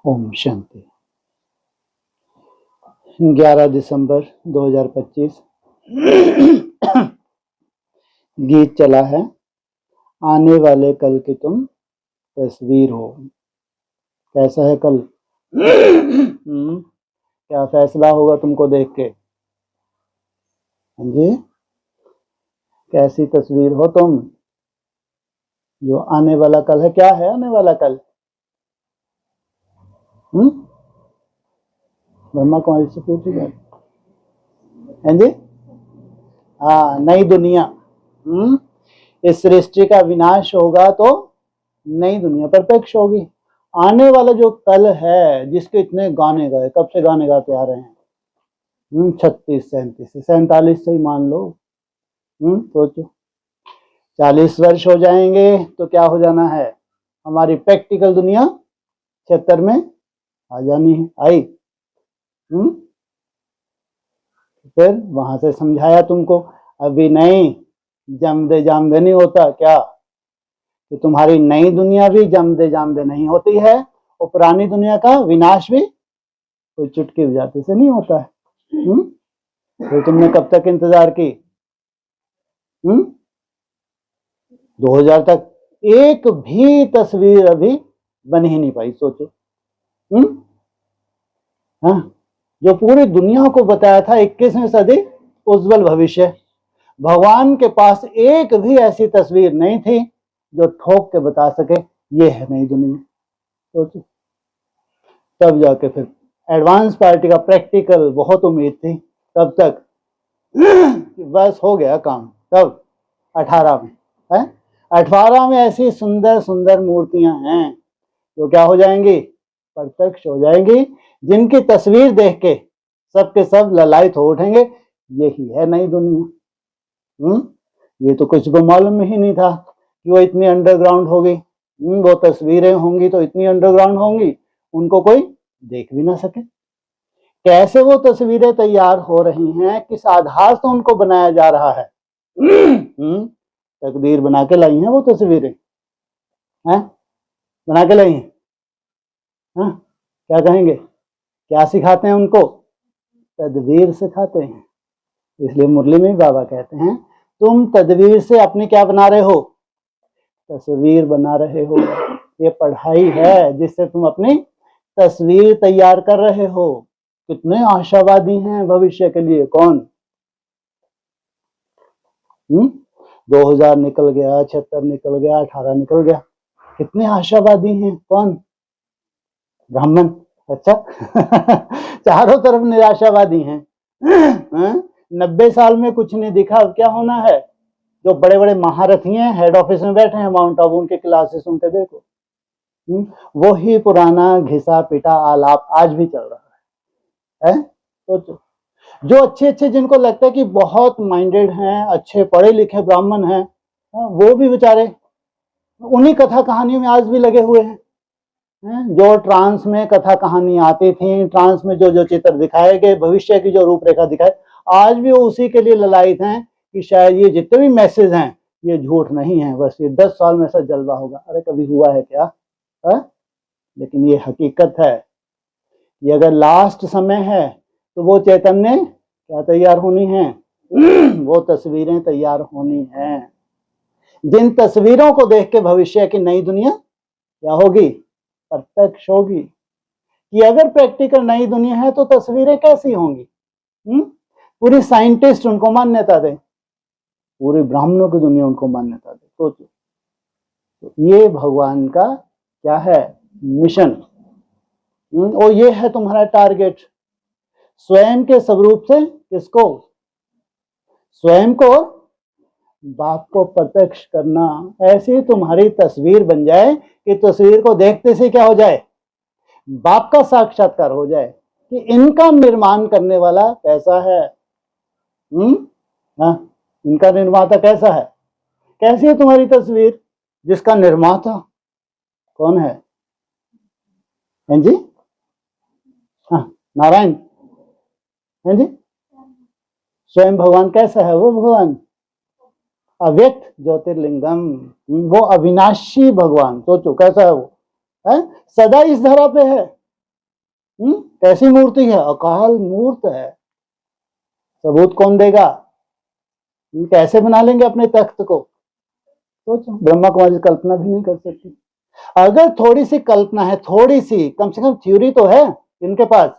ओम शांति। 11 दिसंबर 2025 गीत चला है, आने वाले कल की तुम तस्वीर हो। कैसा है कल? क्या फैसला होगा तुमको देख के? जी, कैसी तस्वीर हो तुम? जो आने वाला कल है, क्या है आने वाला कल? ब्रह्मा कुमारी से पूछी जाए है जी। हाँ, नई दुनिया। इस सृष्टि का विनाश होगा तो नई दुनिया प्रत्यक्ष होगी। आने वाला जो कल है, जिसके इतने गाने गए, कब से गाने गाते आ रहे हैं? 36 37 47 से ही मान लो। सोचो 40 वर्ष हो जाएंगे तो क्या हो जाना है? हमारी प्रैक्टिकल दुनिया 76 में आ जानी है। आई। फिर वहां से समझाया तुमको, अभी नहीं, जमदे जामदे नहीं होता क्या? कि तुम्हारी नई दुनिया भी जमदे जामदे नहीं होती है, और पुरानी दुनिया का विनाश भी कोई चुटकी बजाते से नहीं होता है। तो तुमने कब तक इंतजार की? 2000 तक एक भी तस्वीर अभी बन ही नहीं पाई। सोचो। हाँ, जो पूरी दुनिया को बताया था 21वीं सदी उज्जवल भविष्य, भगवान के पास एक भी ऐसी तस्वीर नहीं थी जो ठोक के बता सके ये है नई दुनिया। सोचो, तब जाके फिर एडवांस पार्टी का प्रैक्टिकल बहुत उम्मीद थी। तब तक बस हो गया काम। तब 18 में है, 18 में ऐसी सुंदर सुंदर मूर्तियां हैं जो क्या हो जाएंगी? प्रत्यक्ष हो जाएंगी, जिनकी तस्वीर देख के सबके सब ललायत हो उठेंगे, यही है नई दुनिया। ये तो कुछ को मालूम ही नहीं था कि वो इतनी अंडरग्राउंड होगी। वो तस्वीरें होंगी तो इतनी अंडरग्राउंड होंगी, उनको कोई देख भी ना सके। कैसे वो तस्वीरें तैयार हो रही हैं, किस आधार से उनको बनाया जा रहा है? तकदीर बना के लाई हैं वो तस्वीरें, हैं? बना के लाई हैं। क्या कहेंगे? क्या सिखाते हैं उनको? तदबीर सिखाते हैं। इसलिए मुरली में बाबा कहते हैं, तुम तदबीर से अपनी क्या बना रहे हो? तस्वीर बना रहे हो। ये पढ़ाई है जिससे तुम अपनी तस्वीर तैयार कर रहे हो। कितने आशावादी हैं भविष्य के लिए? कौन? 2000 निकल गया, 76 निकल गया, 18 निकल गया, कितने आशावादी हैं? कौन? ब्राह्मण। अच्छा। चारों तरफ निराशावादी हैं। 90 साल में कुछ नहीं दिखा, अब क्या होना है? जो बड़े बड़े महारथी हैं, हेड ऑफिस में बैठे हैं माउंट आबू, उनके क्लासेस उनके देखो। वो ही पुराना घिसा पिटा आलाप आज भी चल रहा है? सोचो, जो अच्छे अच्छे जिनको लगता है कि बहुत माइंडेड हैं, अच्छे पढ़े लिखे ब्राह्मण हैं, वो भी बेचारे उन्हीं कथा कहानियों में आज भी लगे हुए हैं। जो ट्रांस में कथा कहानी आती थी, ट्रांस में जो जो चित्र दिखाए गए, भविष्य की जो रूपरेखा दिखाए, आज भी वो उसी के लिए ललायत हैं कि शायद ये जितने भी मैसेज हैं ये झूठ नहीं है, बस ये 10 साल में ऐसा जलवा होगा। अरे कभी हुआ है क्या? लेकिन ये हकीकत है। ये अगर लास्ट समय है तो वो चैतन्य क्या तैयार होनी है? वो तस्वीरें तैयार होनी है, जिन तस्वीरों को देख के भविष्य की नई दुनिया क्या होगी? प्रत्यक्ष होगी। कि अगर प्रैक्टिकल नई दुनिया है तो तस्वीरें कैसी होंगी? पूरी साइंटिस्ट उनको मान्यता दे, पूरे ब्राह्मणों की दुनिया उनको मान्यता दे। सोचो, तो ये भगवान का क्या है? मिशन। और ये है तुम्हारा टारगेट। स्वयं के स्वरूप से किसको? स्वयं को, बाप को प्रत्यक्ष करना। ऐसी तुम्हारी तस्वीर बन जाए कि तस्वीर को देखते से क्या हो जाए? बाप का साक्षात्कार हो जाए कि इनका निर्माण करने वाला कैसा है। इनका निर्माता कैसा है? कैसी है तुम्हारी तस्वीर? जिसका निर्माता कौन है? हैं जी? नारायण हैं जी। स्वयं भगवान कैसा है? वो भगवान अव्यक्त ज्योतिर्लिंगम, वो अविनाशी भगवान। सोचो कैसा है वो? सदा इस धरा पे है, कैसी मूर्ति है? अकाल मूर्त है। सबूत कौन देगा? कैसे बना लेंगे अपने तख्त को? सोचो, ब्रह्मा कुमारी कल्पना भी नहीं कर सकती। अगर थोड़ी सी कल्पना है, थोड़ी सी, कम से कम थ्योरी तो है इनके पास,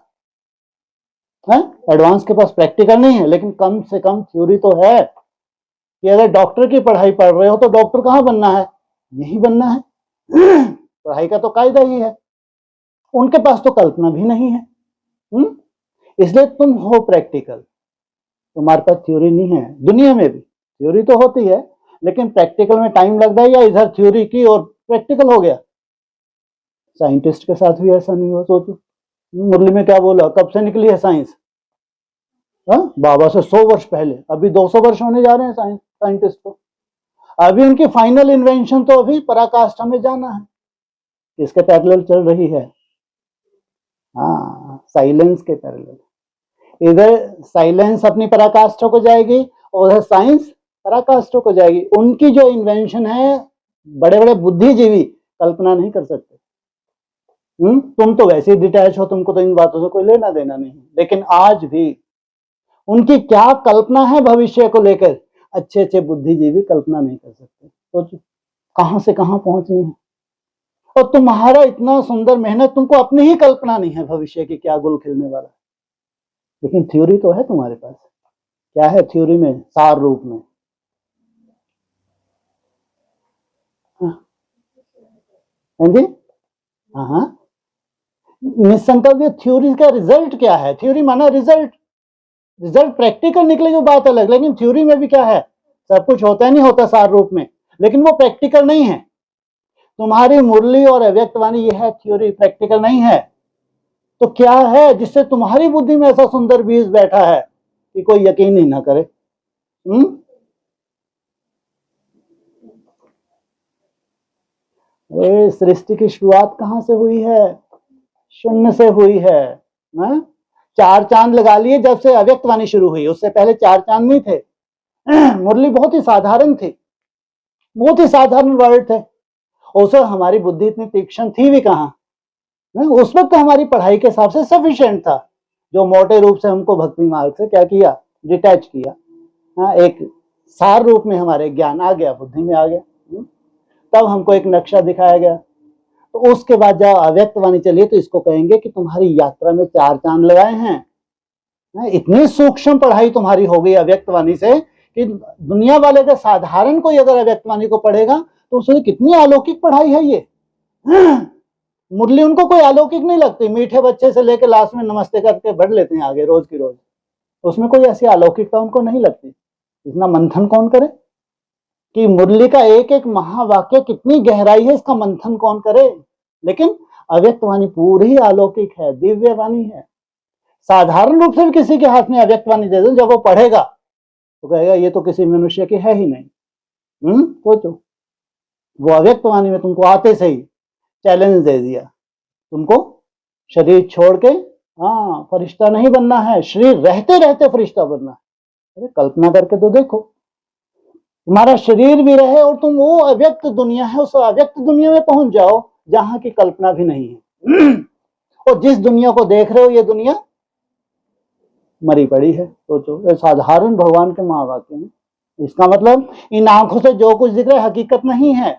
है? एडवांस के पास प्रैक्टिकल नहीं है, लेकिन कम से कम थ्योरी तो है कि अगर डॉक्टर की पढ़ाई पढ़ रहे हो तो डॉक्टर कहाँ बनना है? यही बनना है। पढ़ाई का तो कायदा ही है। उनके पास तो कल्पना भी नहीं है। इसलिए तुम हो प्रैक्टिकल, तुम्हारे पास थ्योरी नहीं है। दुनिया में भी थ्योरी तो होती है, लेकिन प्रैक्टिकल में टाइम लगता है, या इधर थ्योरी की और प्रैक्टिकल हो गया। साइंटिस्ट के साथ भी ऐसा नहीं हुआ। सोचो, मुरली में क्या बोला, कब से निकली है साइंस? बाबा से 100 वर्ष पहले, अभी 200 वर्ष होने जा रहे हैं साइंटिस्ट को। अभी उनकी फाइनल इन्वेंशन तो अभी पराकाष्ठा में जाना है, इसके पैरेलल चल रही है। हाँ, साइलेंस के पैरेलल। इधर साइलेंस अपनी पराकाष्ठा को जाएगी और उधर साइंस पराकाष्ठा को जाएगी। उनकी जो इन्वेंशन है, बड़े बड़े बुद्धिजीवी कल्पना नहीं कर सकते। तुम तो वैसे ही डिटैच हो, तुमको तो इन बातों से कोई लेना देना नहीं। लेकिन आज भी उनकी क्या कल्पना है भविष्य को लेकर, अच्छे अच्छे बुद्धिजीवी कल्पना नहीं कर सकते। सोचो कहां से कहां पहुंचनी है। और तुम्हारा इतना सुंदर मेहनत, तुमको अपनी ही कल्पना नहीं है भविष्य की क्या गुल खिलने वाला है, लेकिन थ्योरी तो है तुम्हारे पास। क्या है थ्योरी में? सार रूप में। हाँ जी, हाँ, निसंकल्प थ्योरी का रिजल्ट क्या है? थ्योरी माना रिजल्ट, रिजल्ट प्रैक्टिकल निकले जो बात अलग, लेकिन थ्योरी में भी क्या है? सब कुछ होता नहीं होता सार रूप में, लेकिन वो प्रैक्टिकल नहीं है। तुम्हारी मुरली और अव्यक्तवाणी ये है थ्योरी, प्रैक्टिकल नहीं है। तो क्या है जिससे तुम्हारी बुद्धि में ऐसा सुंदर बीज बैठा है कि कोई यकीन ही ना करे? सृष्टि की शुरुआत कहां से हुई है? शून्य से हुई है। 4 चांद लगा लिए जब से अव्यक्तवाणी शुरू हुई, उससे पहले 4 चांद नहीं थे। मुरली बहुत ही साधारण थी, बहुत ही साधारण वर्ड थे। उस वक्त हमारी बुद्धि इतनी तीक्ष्ण थी भी कहाँ? उस वक्त हमारी पढ़ाई के हिसाब से सफिशिएंट था, जो मोटे रूप से हमको भक्ति मार्ग से क्या किया? डिटैच किया। एक सार रूप में हमारे ज्ञान आ गया, बुद्धि में आ गया। तब हमको एक नक्शा दिखाया गया। तो उसके बाद जब अव्यक्तवाणी चली तो इसको कहेंगे कि तुम्हारी यात्रा में 4 चांद लगाए हैं। इतनी सूक्ष्म पढ़ाई तुम्हारी हो गई अव्यक्तवाणी से कि दुनिया वाले का साधारण कोई अगर अव्यक्तवाणी को पढ़ेगा तो उसमें कितनी अलौकिक पढ़ाई है ये। मुरली उनको कोई अलौकिक नहीं लगती, मीठे बच्चे से लेकर लास्ट में नमस्ते करके बढ़ लेते हैं आगे रोज की रोज, उसमें कोई ऐसी अलौकिकता उनको नहीं लगती। इतना मंथन कौन करे कि मुरली का एक एक महावाक्य कितनी गहराई है, इसका मंथन कौन करे? लेकिन अव्यक्तवाणी पूरी अलौकिक है, दिव्य वाणी है। साधारण रूप से भी किसी के हाथ में अव्यक्तवाणी दे दो, जब वो पढ़ेगा तो कहेगा ये तो किसी मनुष्य की है ही नहीं। सोचो, वो अव्यक्तवाणी में तुमको आते से ही चैलेंज दे दिया, तुमको शरीर छोड़ के फरिश्ता नहीं बनना है, शरीर रहते रहते फरिश्ता बनना है। अरे कल्पना करके तो देखो, तुम्हारा शरीर भी रहे और तुम वो अव्यक्त दुनिया है, उस अव्यक्त दुनिया में पहुंच जाओ जहां की कल्पना भी नहीं है। और जिस दुनिया को देख रहे हो ये दुनिया मरी पड़ी है। सोचो, ये साधारण भगवान के महावाक्य हैं। इसका मतलब इन आंखों से जो कुछ दिख रहा है हकीकत नहीं है,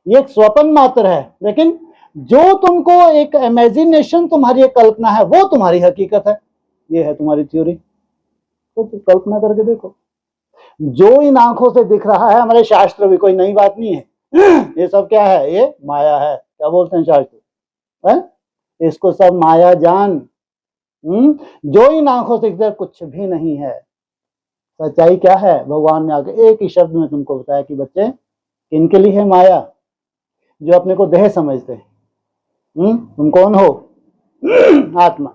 ये एक स्वप्न मात्र है। लेकिन जो तुमको एक इमेजिनेशन, तुम्हारी एक कल्पना है, वो तुम्हारी हकीकत है। ये है तुम्हारी थ्योरी। तो कल्पना करके देखो, जो इन आंखों से दिख रहा है, हमारे शास्त्र भी कोई नई बात नहीं है। ये सब क्या है? ये माया है। क्या बोलते हैं शास्त्र है? इसको सब माया जान। जो इन आंखों से दिख कुछ भी नहीं है। सच्चाई क्या है? भगवान ने आगे एक ही शब्द में तुमको बताया कि बच्चे, किनके लिए है माया? जो अपने को देह समझते हैं। तुम कौन हो? आत्मा।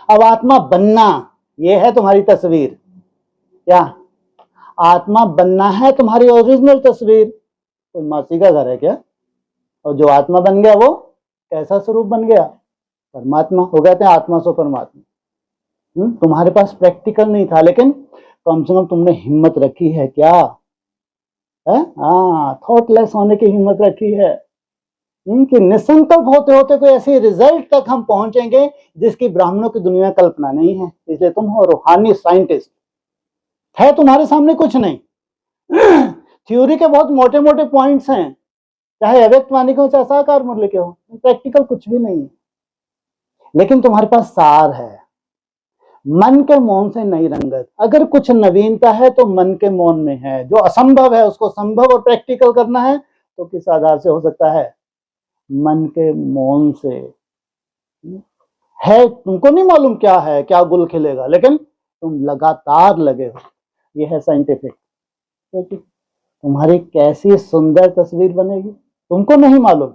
अब आत्मा बनना, ये है तुम्हारी तस्वीर। क्या आत्मा बनना है तुम्हारी ओरिजिनल तस्वीर? कोई मासी का घर है क्या? और जो आत्मा बन गया वो कैसा स्वरूप बन गया? परमात्मा। हो कहते हैं आत्मा सो परमात्मा। तुम्हारे पास प्रैक्टिकल नहीं था, लेकिन कम से कम तुमने हिम्मत रखी है। क्या है? थॉटलेस होने की हिम्मत रखी है। कि निसंकल्प होते होते कोई ऐसे रिजल्ट तक हम पहुंचेंगे जिसकी ब्राह्मणों की दुनिया में कल्पना नहीं है। इसलिए तुम हो रूहानी साइंटिस्ट, है तुम्हारे सामने कुछ नहीं। थ्योरी के बहुत मोटे मोटे पॉइंट्स हैं, चाहे अव्यक्त वाणी के हो चाहे साकार मुरली के हो, प्रैक्टिकल कुछ भी नहीं है। लेकिन तुम्हारे पास सार है, मन के मौन से नहीं रंगत। अगर कुछ नवीनता है तो मन के मौन में है। जो असंभव है उसको संभव और प्रैक्टिकल करना है तो किस आधार से हो सकता है? मन के मौन से। है तुमको नहीं मालूम क्या है, क्या गुल खिलेगा, लेकिन तुम लगातार लगे हो। यह है साइंटिफिक। तुम्हारी कैसी सुंदर तस्वीर बनेगी तुमको नहीं मालूम,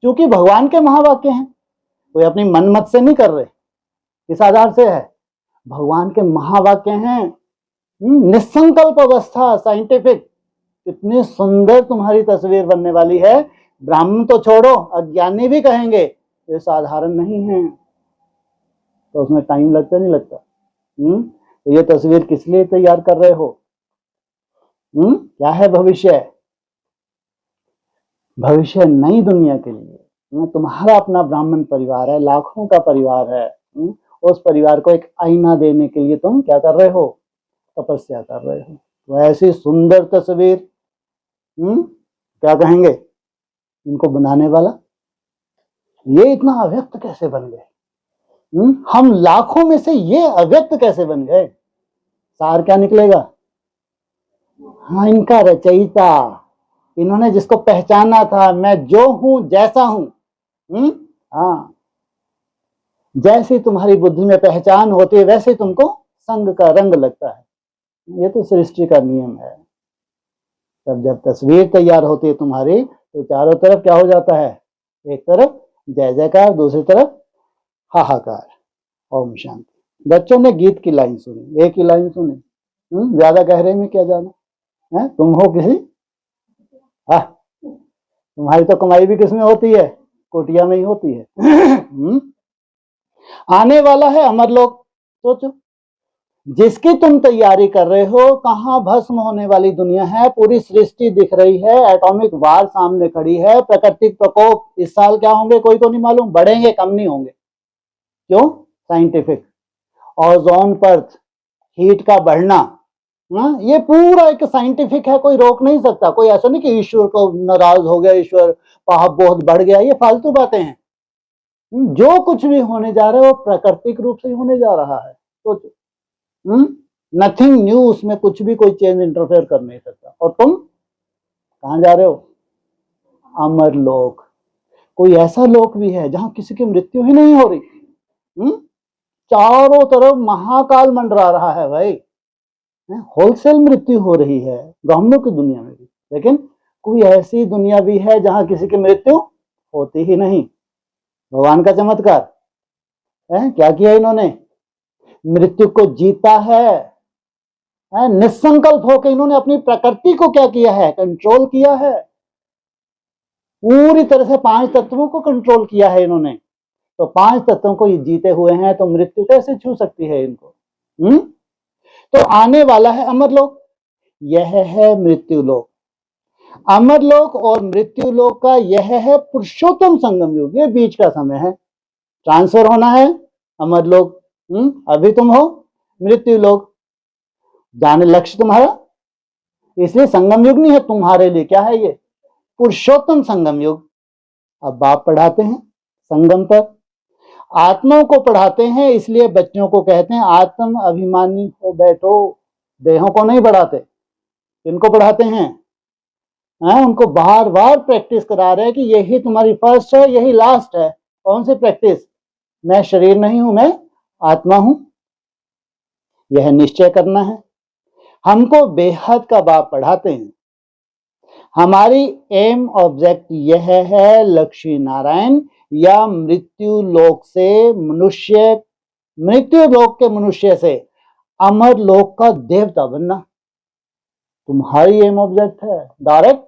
क्योंकि भगवान के महावाक्य हैं, कोई अपनी मनमत से नहीं कर रहे। किस आधार से है? भगवान के महावाक्य हैं, निसंकल्प अवस्था, साइंटिफिक। कितनी सुंदर तुम्हारी तस्वीर बनने वाली है। ब्राह्मण तो छोड़ो, अज्ञानी भी कहेंगे ये साधारण नहीं है। तो उसमें टाइम लगता नहीं लगता? तो ये तस्वीर किस लिए तैयार कर रहे हो? क्या है भविष्य? भविष्य नई दुनिया के लिए। तुम्हारा अपना ब्राह्मण परिवार है, लाखों का परिवार है। उस परिवार को एक आईना देने के लिए तुम क्या कर रहे हो? तपस्या कर रहे हो। तो ऐसी सुंदर तस्वीर, क्या कहेंगे इनको बनाने वाला? ये इतना अव्यक्त कैसे बन गए? हम लाखों में से ये अव्यक्त कैसे बन गए? सार क्या निकलेगा? हाँ, इनका रचयिता, इन्होंने जिसको पहचाना था, मैं जो हूं जैसा हूं। हाँ, जैसी तुम्हारी बुद्धि में पहचान होती है वैसे तुमको संग का रंग लगता है। ये तो सृष्टि का नियम है। तब जब तस्वीर तैयार होती है तुम्हारी तो चारों तरफ क्या हो जाता है? एक तरफ जय जयकार, दूसरी तरफ हाहाकार, ओम शांति। बच्चों ने गीत की लाइन सुनी, एक ही लाइन सुनी, ज्यादा गहरे में क्या जाना है? तुम हो किसी, तुम्हारी तो कमाई भी किसमें होती है? कोटिया में ही होती है। आने वाला है अमरलोक। सोचो, जिसकी तुम तैयारी कर रहे हो, कहां भस्म होने वाली दुनिया है, पूरी सृष्टि दिख रही है, एटॉमिक वार सामने खड़ी है, प्राकृतिक प्रकोप इस साल क्या होंगे कोई तो नहीं मालूम, बढ़ेंगे कम नहीं होंगे। क्यों? साइंटिफिक। ओजोन परत, हीट का बढ़ना, ये पूरा एक साइंटिफिक है, कोई रोक नहीं सकता। कोई ऐसा नहीं कि ईश्वर को नाराज हो गया, ईश्वर पाप बहुत बढ़ गया, ये फालतू बातें हैं। जो कुछ भी होने जा रहा है वो प्राकृतिक रूप से होने जा रहा है। तो नथिंग न्यू, उसमें कुछ भी कोई चेंज इंटरफेयर कर नहीं सकता। और तुम कहां जा रहे हो? अमर लोक। कोई ऐसा लोक भी है जहां किसी की मृत्यु ही नहीं हो रही। चारों तरफ महाकाल मंडरा रहा है भाई, होलसेल मृत्यु हो रही है ब्राह्मणों की दुनिया में भी। लेकिन कोई ऐसी दुनिया भी है जहां किसी की मृत्यु होती ही नहीं। भगवान का चमत्कार है। क्या किया इन्होंने? मृत्यु को जीता है। निसंकल्प होकर इन्होंने अपनी प्रकृति को क्या किया है? कंट्रोल किया है। पूरी तरह से 5 तत्वों को कंट्रोल किया है इन्होंने। तो 5 तत्वों को ये जीते हुए हैं, तो मृत्यु कैसे छू सकती है इनको? तो आने वाला है अमरलोक, यह है मृत्युलोक। अमरलोक और मृत्युलोक का यह है पुरुषोत्तम संगम युग, ये बीच का समय है। ट्रांसफर होना है अमरलोक, अभी तुम हो मृत्युलोक, जाने लक्ष्य तुम्हारा। इसलिए संगम युग नहीं है तुम्हारे लिए, क्या है ये? पुरुषोत्तम संगम युग। अब बाप पढ़ाते हैं संगम पर, आत्माओं को पढ़ाते हैं, इसलिए बच्चों को कहते हैं आत्म अभिमानी हो बैठो। देहों को नहीं पढ़ाते। इनको पढ़ाते हैं? उनको बार बार प्रैक्टिस करा रहे हैं कि यही तुम्हारी फर्स्ट है, यही लास्ट है। कौन सी प्रैक्टिस? मैं शरीर नहीं हूं, मैं आत्मा हूं, यह निश्चय करना है। हमको बेहद का बाप पढ़ाते हैं। हमारी एम ऑब्जेक्ट यह है, लक्ष्मी नारायण या मृत्यु लोक से मनुष्य, मृत्यु लोक के मनुष्य से अमर लोक का देवता बनना। तुम्हारी एम ऑब्जेक्ट है डायरेक्ट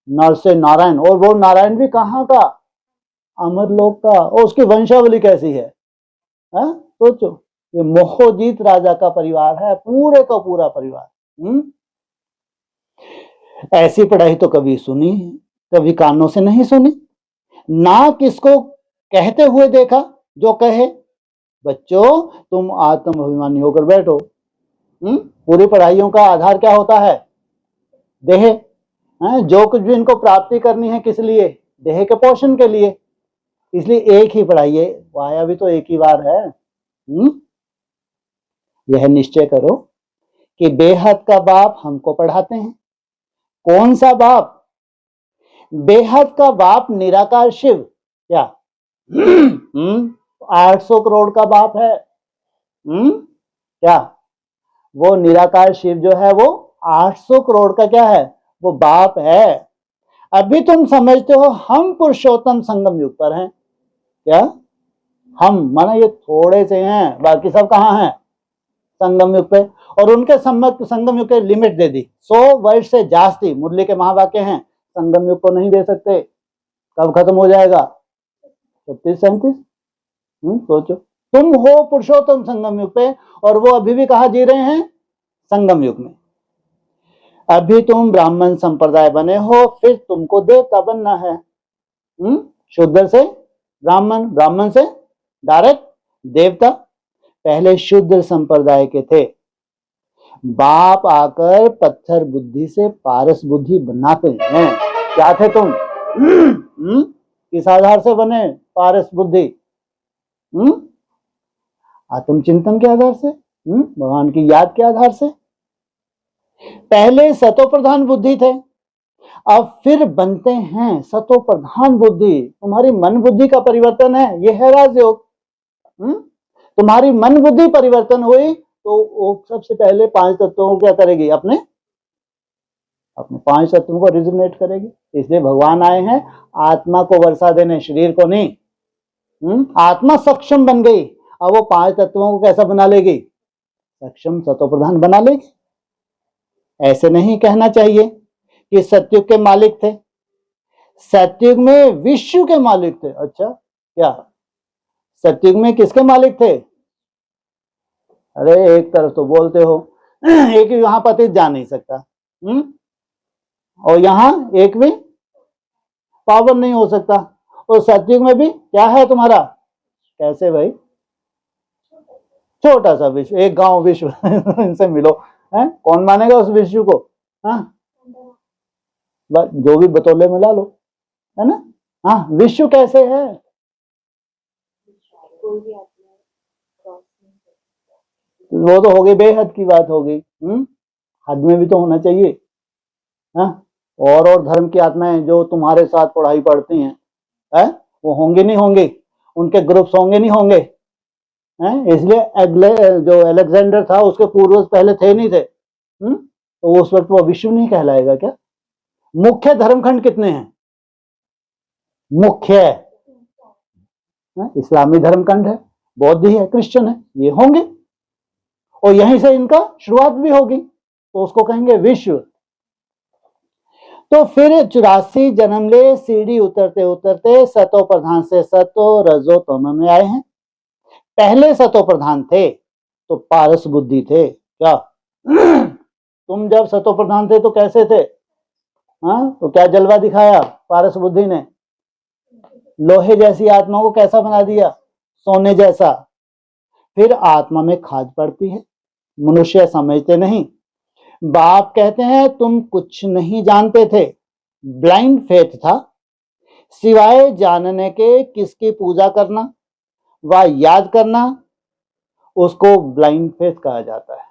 नर से नारायण, और वो नारायण भी कहां का? अमर लोक का। और उसकी वंशावली कैसी है? सोचो, ये मोहजीत राजा का परिवार है, पूरे का पूरा परिवार। ऐसी पढ़ाई तो कभी सुनी, कभी कानों से नहीं सुनी। ना किसको कहते हुए देखा जो कहे बच्चों तुम आत्म अभिमानी होकर बैठो। पूरी पढ़ाइयों का आधार क्या होता है? देह। जो कुछ भी इनको प्राप्ति करनी है किस लिए? देह के पोषण के लिए। इसलिए एक ही पढ़ाई है, आया भी तो एक ही बार है। यह निश्चय करो कि बेहद का बाप हमको पढ़ाते हैं। कौन सा बाप? बेहद का बाप निराकार शिव। क्या 800 करोड़ का बाप है? क्या वो निराकार शिव जो है वो 800 करोड़ का क्या है? वो बाप है। अभी तुम समझते हो हम पुरुषोत्तम संगम युग पर हैं। क्या हम माना ये थोड़े से हैं, बाकी सब कहाँ हैं? संगम युग पे। और उनके संगम युग के लिमिट दे दी 100 वर्ष से जास्ती। मुरली के महावाक्य हैं संगम युग को नहीं दे सकते। कब खत्म हो जाएगा? 36-37। सोचो, तुम हो पुरुषोत्तम संगम युग पे और वो अभी भी कहा जी रहे हैं? संगम युग में। अभी तुम ब्राह्मण संप्रदाय बने हो, फिर तुमको देवता बनना है। शूद्र से ब्राह्मण, ब्राह्मण से डायरेक्ट देवता। पहले शूद्र संप्रदाय के थे, बाप आकर पत्थर बुद्धि से पारस बुद्धि बनाते हैं। क्या थे तुम? किस आधार से बने पारस बुद्धि? आत्मचिंतन के आधार से, भगवान की याद के आधार से। पहले सतो प्रधान बुद्धि थे, अब फिर बनते हैं सतो प्रधान बुद्धि। तुम्हारी मन बुद्धि का परिवर्तन है, यह है राजयोग। तुम्हारी मन बुद्धि परिवर्तन हुई तो वो सबसे पहले 5 तत्वों को क्या करेगी? अपने 5 तत्वों को रिजोनेट करेगी। इसलिए भगवान आए हैं आत्मा को वर्षा देने, शरीर को नहीं। आत्मा सक्षम बन गई, अब वो 5 तत्वों को कैसा बना लेगी? सक्षम सतो प्रधान बना लेगी। ऐसे नहीं कहना चाहिए कि सतयुग के मालिक थे, सतयुग में विश्व के मालिक थे। अच्छा, क्या सतयुग में किसके मालिक थे? अरे एक तरफ तो बोलते हो एक ही वहां पतित जा नहीं सकता, और यहां एक भी पावन नहीं हो सकता। और सतयुग में भी क्या है तुम्हारा? कैसे भाई? छोटा सा विश्व, एक गांव विश्व इनसे मिलो, है कौन मानेगा उस विश्व को? जो भी बतौले मिला लो, है ना? विश्व कैसे है? वो तो हो गई बेहद की बात हो गई। हद में भी तो होना चाहिए। और धर्म की आत्माएं जो तुम्हारे साथ पढ़ाई पढ़ती हैं, वो होंगे नहीं होंगे? उनके ग्रुप्स होंगे नहीं होंगे? इसलिए जो अलेक्जेंडर था उसके पूर्वज पहले थे नहीं थे? तो उस वक्त वो विश्व नहीं कहलाएगा क्या? मुख्य धर्मखंड कितने हैं? मुख्य इस्लामी धर्मखंड है, बौद्ध है, क्रिश्चियन है, ये होंगे। और यहीं से इनका शुरुआत भी होगी, तो उसको कहेंगे विश्व। तो फिर 84 जन्म ले सीढ़ी उतरते उतरते सतो प्रधान से सतो रजो तम में आए हैं। पहले सतो प्रधान थे तो पारस बुद्धि थे। क्या तुम जब सतो प्रधान थे तो कैसे थे? तो क्या जलवा दिखाया पारस बुद्धि ने? लोहे जैसी आत्मा को कैसा बना दिया? सोने जैसा। फिर आत्मा में खाद पड़ती है, मनुष्य समझते नहीं। बाप कहते हैं तुम कुछ नहीं जानते थे, ब्लाइंड फेथ था, सिवाय जानने के किसकी पूजा करना व याद करना, उसको ब्लाइंड फेथ कहा जाता है,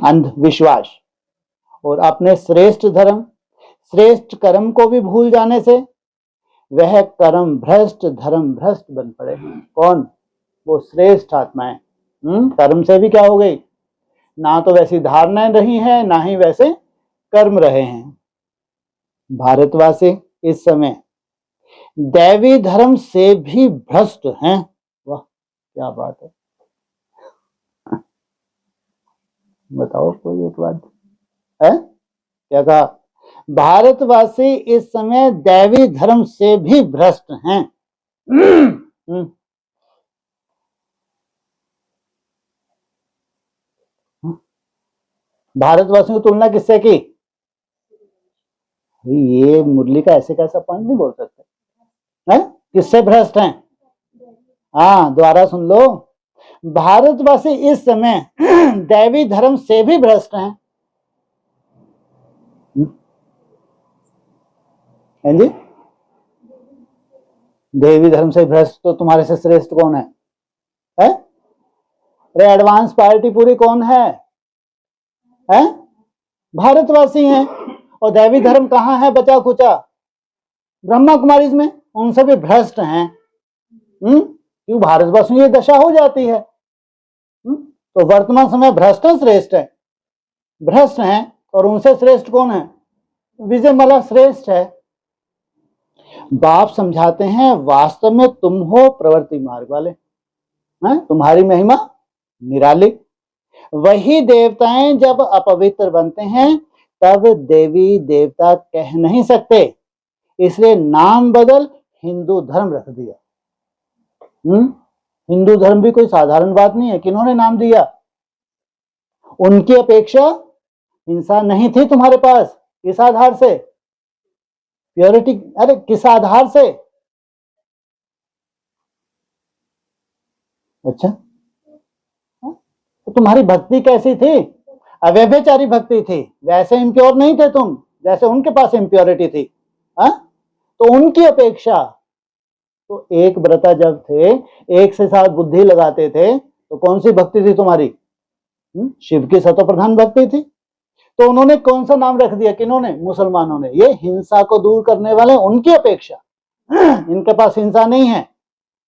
अंधविश्वास। और अपने श्रेष्ठ धर्म श्रेष्ठ कर्म को भी भूल जाने से वह कर्म भ्रष्ट धर्म भ्रष्ट बन पड़े। कौन? वो श्रेष्ठ आत्माएं। कर्म से भी क्या हो गई? ना तो वैसी धारणाएं रही हैं, ना ही वैसे कर्म रहे हैं। भारतवासी इस समय दैवी धर्म से भी भ्रष्ट हैं। वाह क्या बात है, बताओ कोई एक बात है? क्या कहा? भारतवासी इस समय दैवी धर्म से भी भ्रष्ट हैं। भारतवासियों की तुलना किससे की? ये मुरली का ऐसे कैसा पॉइंट नहीं बोल सकते। है? किससे भ्रष्ट हैं? हाँ, दोबारा सुन लो, भारतवासी इस समय दैवी धर्म से भी भ्रष्ट हैं। हैं जी? देवी धर्म से भ्रष्ट तो तुम्हारे से श्रेष्ठ कौन है? अरे एडवांस पार्टी पूरी कौन है? भारतवासी हैं। और दैवी धर्म कहाँ है बचा खुचा? ब्रह्मा कुमारी में, उनसे भी भ्रष्ट हैं। क्यों भारतवासियों ये दशा हो जाती है? तो वर्तमान समय भ्रष्ट श्रेष्ठ है? भ्रष्ट हैं। और उनसे श्रेष्ठ कौन है? विजयमाला श्रेष्ठ है। बाप समझाते हैं वास्तव में तुम हो प्रवृत्ति मार्ग वाले, तुम्हारी महिमा निराली। वही देवताएं जब अपवित्र बनते हैं तब देवी देवता कह नहीं सकते, इसलिए नाम बदल हिंदू धर्म रख दिया। हिंदू धर्म भी कोई साधारण बात नहीं है। किन्होंने नाम दिया? उनकी अपेक्षा हिंसा नहीं थी तुम्हारे पास। किस आधार से? प्योरिटी। अरे किस आधार से? अच्छा, तो तुम्हारी भक्ति कैसी थी? अव्यभिचारी भक्ति थी। वैसे इम्प्योर नहीं थे तुम जैसे उनके पास इम्प्योरिटी थी। तो उनकी अपेक्षा तो एक व्रता जब थे, एक से साथ बुद्धि लगाते थे, तो कौन सी भक्ति थी तुम्हारी? शिव की सतो प्रधान भक्ति थी। तो उन्होंने कौन सा नाम रख दिया? किन्होंने? मुसलमानों ने। ये हिंसा को दूर करने वाले उनकी अपेक्षा। इनके पास हिंसा नहीं है।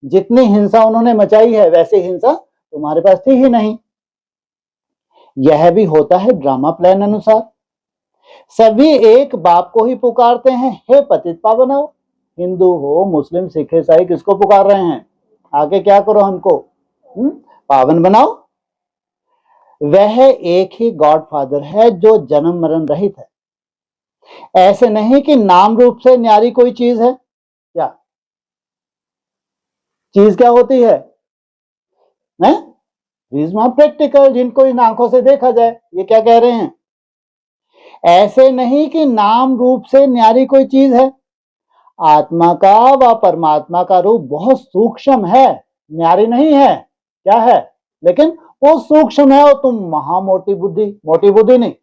जितनी हिंसा उन्होंने मचाई है वैसी हिंसा तुम्हारे पास थी ही नहीं। यह भी होता है ड्रामा प्लान अनुसार। सभी एक बाप को ही पुकारते हैं, हे पतित पावन हो। हिंदू हो, मुस्लिम, सिख, ईसाई, किसको पुकार रहे हैं? आगे क्या करो हमको? पावन बनाओ। वह एक ही गॉडफादर है जो जन्म मरण रहित है। ऐसे नहीं कि नाम रूप से न्यारी कोई चीज है। क्या चीज क्या होती है? प्रैक्टिकल, जिनको इन आंखों से देखा जाए। ये क्या कह रहे हैं? ऐसे नहीं कि नाम रूप से न्यारी कोई चीज है। आत्मा का व परमात्मा का रूप बहुत सूक्ष्म है, न्यारी नहीं है। क्या है? लेकिन वो सूक्ष्म है। और तुम महा मोटी बुद्धि, मोटी बुद्धि नहीं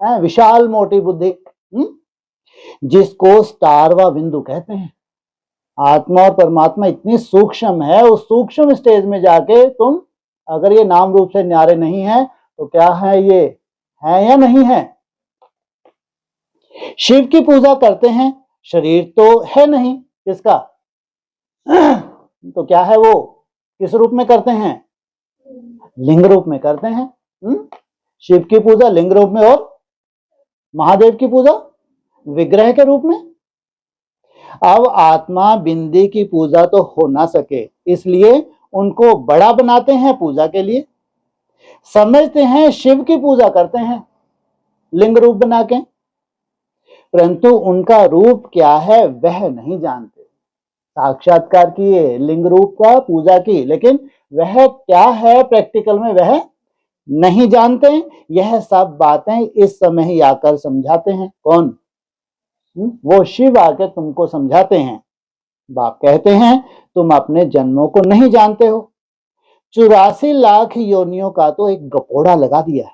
है, विशाल मोटी बुद्धि, जिसको स्टार व बिंदु कहते हैं। आत्मा और परमात्मा इतनी सूक्ष्म है, उस सूक्ष्म स्टेज में जाके तुम अगर ये नाम रूप से न्यारे नहीं है तो क्या है? ये है या नहीं है? शिव की पूजा करते हैं, शरीर तो है नहीं किसका? तो क्या है वो? किस रूप में करते हैं? लिंग रूप में करते हैं। शिव की पूजा लिंग रूप में और महादेव की पूजा विग्रह के रूप में। अब आत्मा बिंदी की पूजा तो हो ना सके, इसलिए उनको बड़ा बनाते हैं पूजा के लिए। समझते हैं शिव की पूजा करते हैं लिंग रूप बना के, परंतु उनका रूप क्या है वह नहीं जानते। साक्षात्कार किए लिंग रूप का, पूजा की, लेकिन वह क्या है प्रैक्टिकल में वह नहीं जानते। यह सब बातें इस समय ही आकर समझाते हैं। कौन? वो शिव आकर तुमको समझाते हैं। बाप कहते हैं तुम अपने जन्मों को नहीं जानते हो। 84 लाख योनियों का तो एक गपोड़ा लगा दिया है।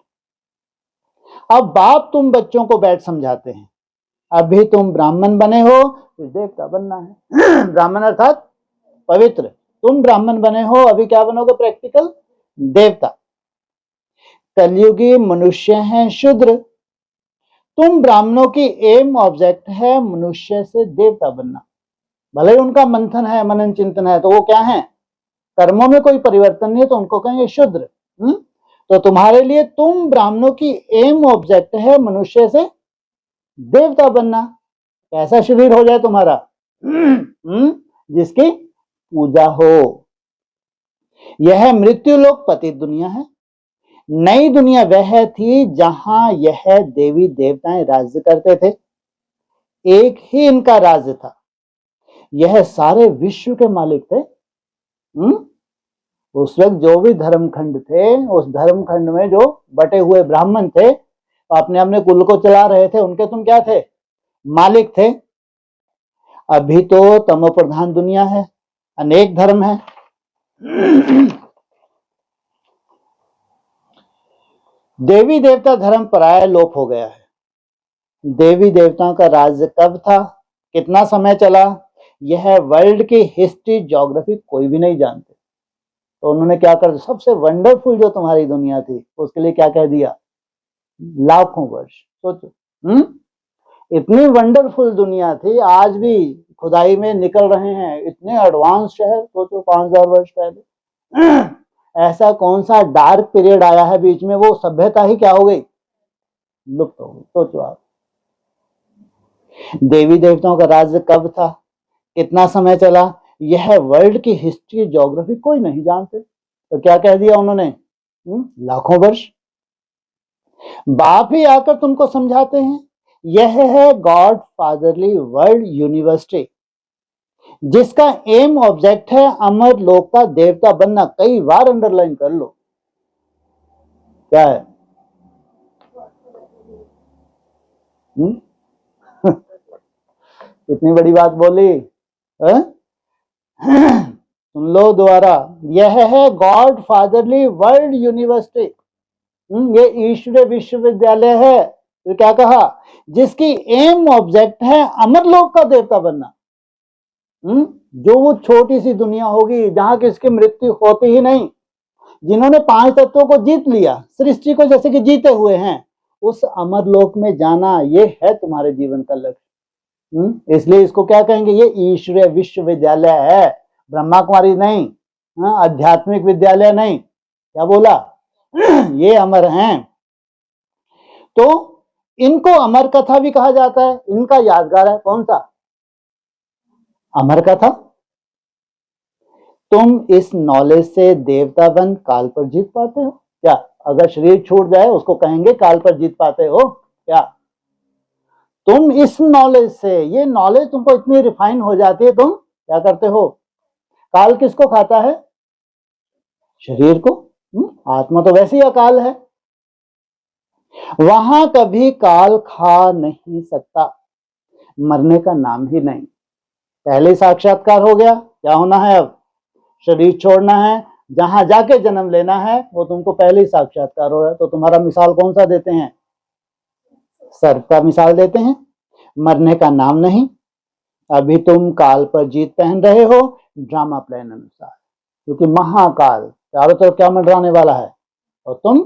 अब बाप तुम बच्चों को बैठ समझाते हैं। अभी तुम ब्राह्मण बने हो, फिर देवता बनना है। ब्राह्मण अर्थात पवित्र। तुम ब्राह्मण बने हो, अभी क्या बनोगे प्रैक्टिकल? देवता। कलयुगी मनुष्य हैं शूद्र। तुम ब्राह्मणों की एम ऑब्जेक्ट है मनुष्य से देवता बनना। भले ही उनका मंथन है, मनन चिंतन है, तो वो क्या है? कर्मों में कोई परिवर्तन नहीं है, तो उनको कहेंगे शूद्र। तो तुम्हारे लिए तुम ब्राह्मणों की एम ऑब्जेक्ट है मनुष्य से देवता बनना। कैसा शरीर हो जाए तुम्हारा? जिसकी पूजा हो। यह मृत्यु लोक पतित दुनिया है। नई दुनिया वह थी जहां यह देवी देवताएं राज्य करते थे। एक ही इनका राज्य था। यह सारे विश्व के मालिक थे। उस वक्त जो भी धर्मखंड थे, उस धर्मखंड में जो बटे हुए ब्राह्मण थे, अपने अपने कुल को चला रहे थे, उनके तुम क्या थे? मालिक थे। अभी तो तमो प्रधान दुनिया है, अनेक धर्म है। देवी देवता धर्म प्राय लोप हो गया है। देवी देवताओं का राज्य कब था, कितना समय चला, यह वर्ल्ड की हिस्ट्री ज्योग्राफी कोई भी नहीं जानते। तो उन्होंने क्या कर, सबसे वंडरफुल जो तुम्हारी दुनिया थी उसके लिए क्या कह दिया, लाखों वर्ष। सोचो, इतनी वंडरफुल दुनिया थी, आज भी खुदाई में निकल रहे हैं इतने एडवांस शहर। सोचो 5000 वर्ष पहले ऐसा कौन सा डार्क पीरियड आया है बीच में, वो सभ्यता ही क्या हो गई, लुप्त हो गई। सोचो आप, देवी देवताओं का राज्य कब था, कितना समय चला, यह वर्ल्ड की हिस्ट्री ज्योग्राफी कोई नहीं जानते। तो क्या कह दिया उन्होंने, लाखों वर्ष। बाप ही आकर तुमको समझाते हैं, यह है गॉड फादरली वर्ल्ड यूनिवर्सिटी, जिसका एम ऑब्जेक्ट है अमर लोक का देवता बनना। कई बार अंडरलाइन कर लो, क्या है, इतनी बड़ी बात बोली, सुन लो दोबारा, यह है गॉड फादरली वर्ल्ड यूनिवर्सिटी, ये ईश्वरीय विश्वविद्यालय है। तो क्या कहा, जिसकी एम ऑब्जेक्ट है अमरलोक का देवता बनना। जो वो छोटी सी दुनिया होगी जहां किसकी मृत्यु होती ही नहीं, जिन्होंने 5 तत्वों को जीत लिया, सृष्टि को जैसे कि जीते हुए हैं, उस अमरलोक में जाना, ये है तुम्हारे जीवन का लक्ष्य। इसलिए इसको क्या कहेंगे, ये ईश्वरीय विश्वविद्यालय है, ब्रह्मा कुमारी नहीं, आध्यात्मिक विद्यालय नहीं। क्या बोला, ये अमर हैं। तो इनको अमर कथा भी कहा जाता है। इनका यादगार है कौन सा, अमर कथा। तुम इस नॉलेज से देवता बन काल पर जीत पाते हो क्या, अगर शरीर छूट जाए उसको कहेंगे काल पर जीत पाते हो क्या। तुम इस नॉलेज से, ये नॉलेज तुमको इतनी रिफाइन हो जाती है, तुम क्या करते हो, काल किसको खाता है, शरीर को। आत्मा तो वैसे ही अकाल है, वहां कभी काल खा नहीं सकता, मरने का नाम ही नहीं। पहले साक्षात्कार हो गया, क्या होना है अब, शरीर छोड़ना है, जहां जाके जन्म लेना है, वो तुमको पहले ही साक्षात्कार हो रहा है। तो तुम्हारा मिसाल कौन सा देते हैं, सर्प का मिसाल देते हैं, मरने का नाम नहीं। अभी तुम काल पर जीत पहन रहे हो ड्रामा प्लान अनुसार, क्योंकि महाकाल चारों तरफ क्या मंडराने वाला है, और तुम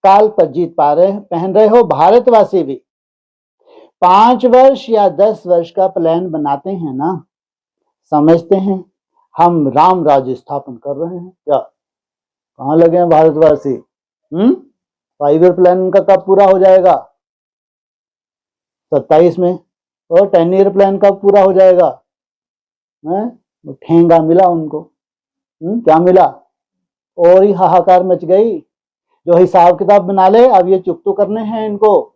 काल पर जीत पहन रहे हो। भारतवासी भी 5 वर्ष या 10 वर्ष का प्लान बनाते हैं ना, समझते हैं हम राम राज्य स्थापन कर रहे हैं, क्या कहाँ लगे हैं भारतवासी। 5 ईयर प्लान उनका कब पूरा हो जाएगा, 27 में। और 10 ईयर प्लान कब पूरा हो जाएगा, ठेंगा मिला उनको। क्या मिला, और ही हाहाकार मच गई। जो हिसाब किताब बना ले, अब ये चुप तो करने हैं इनको।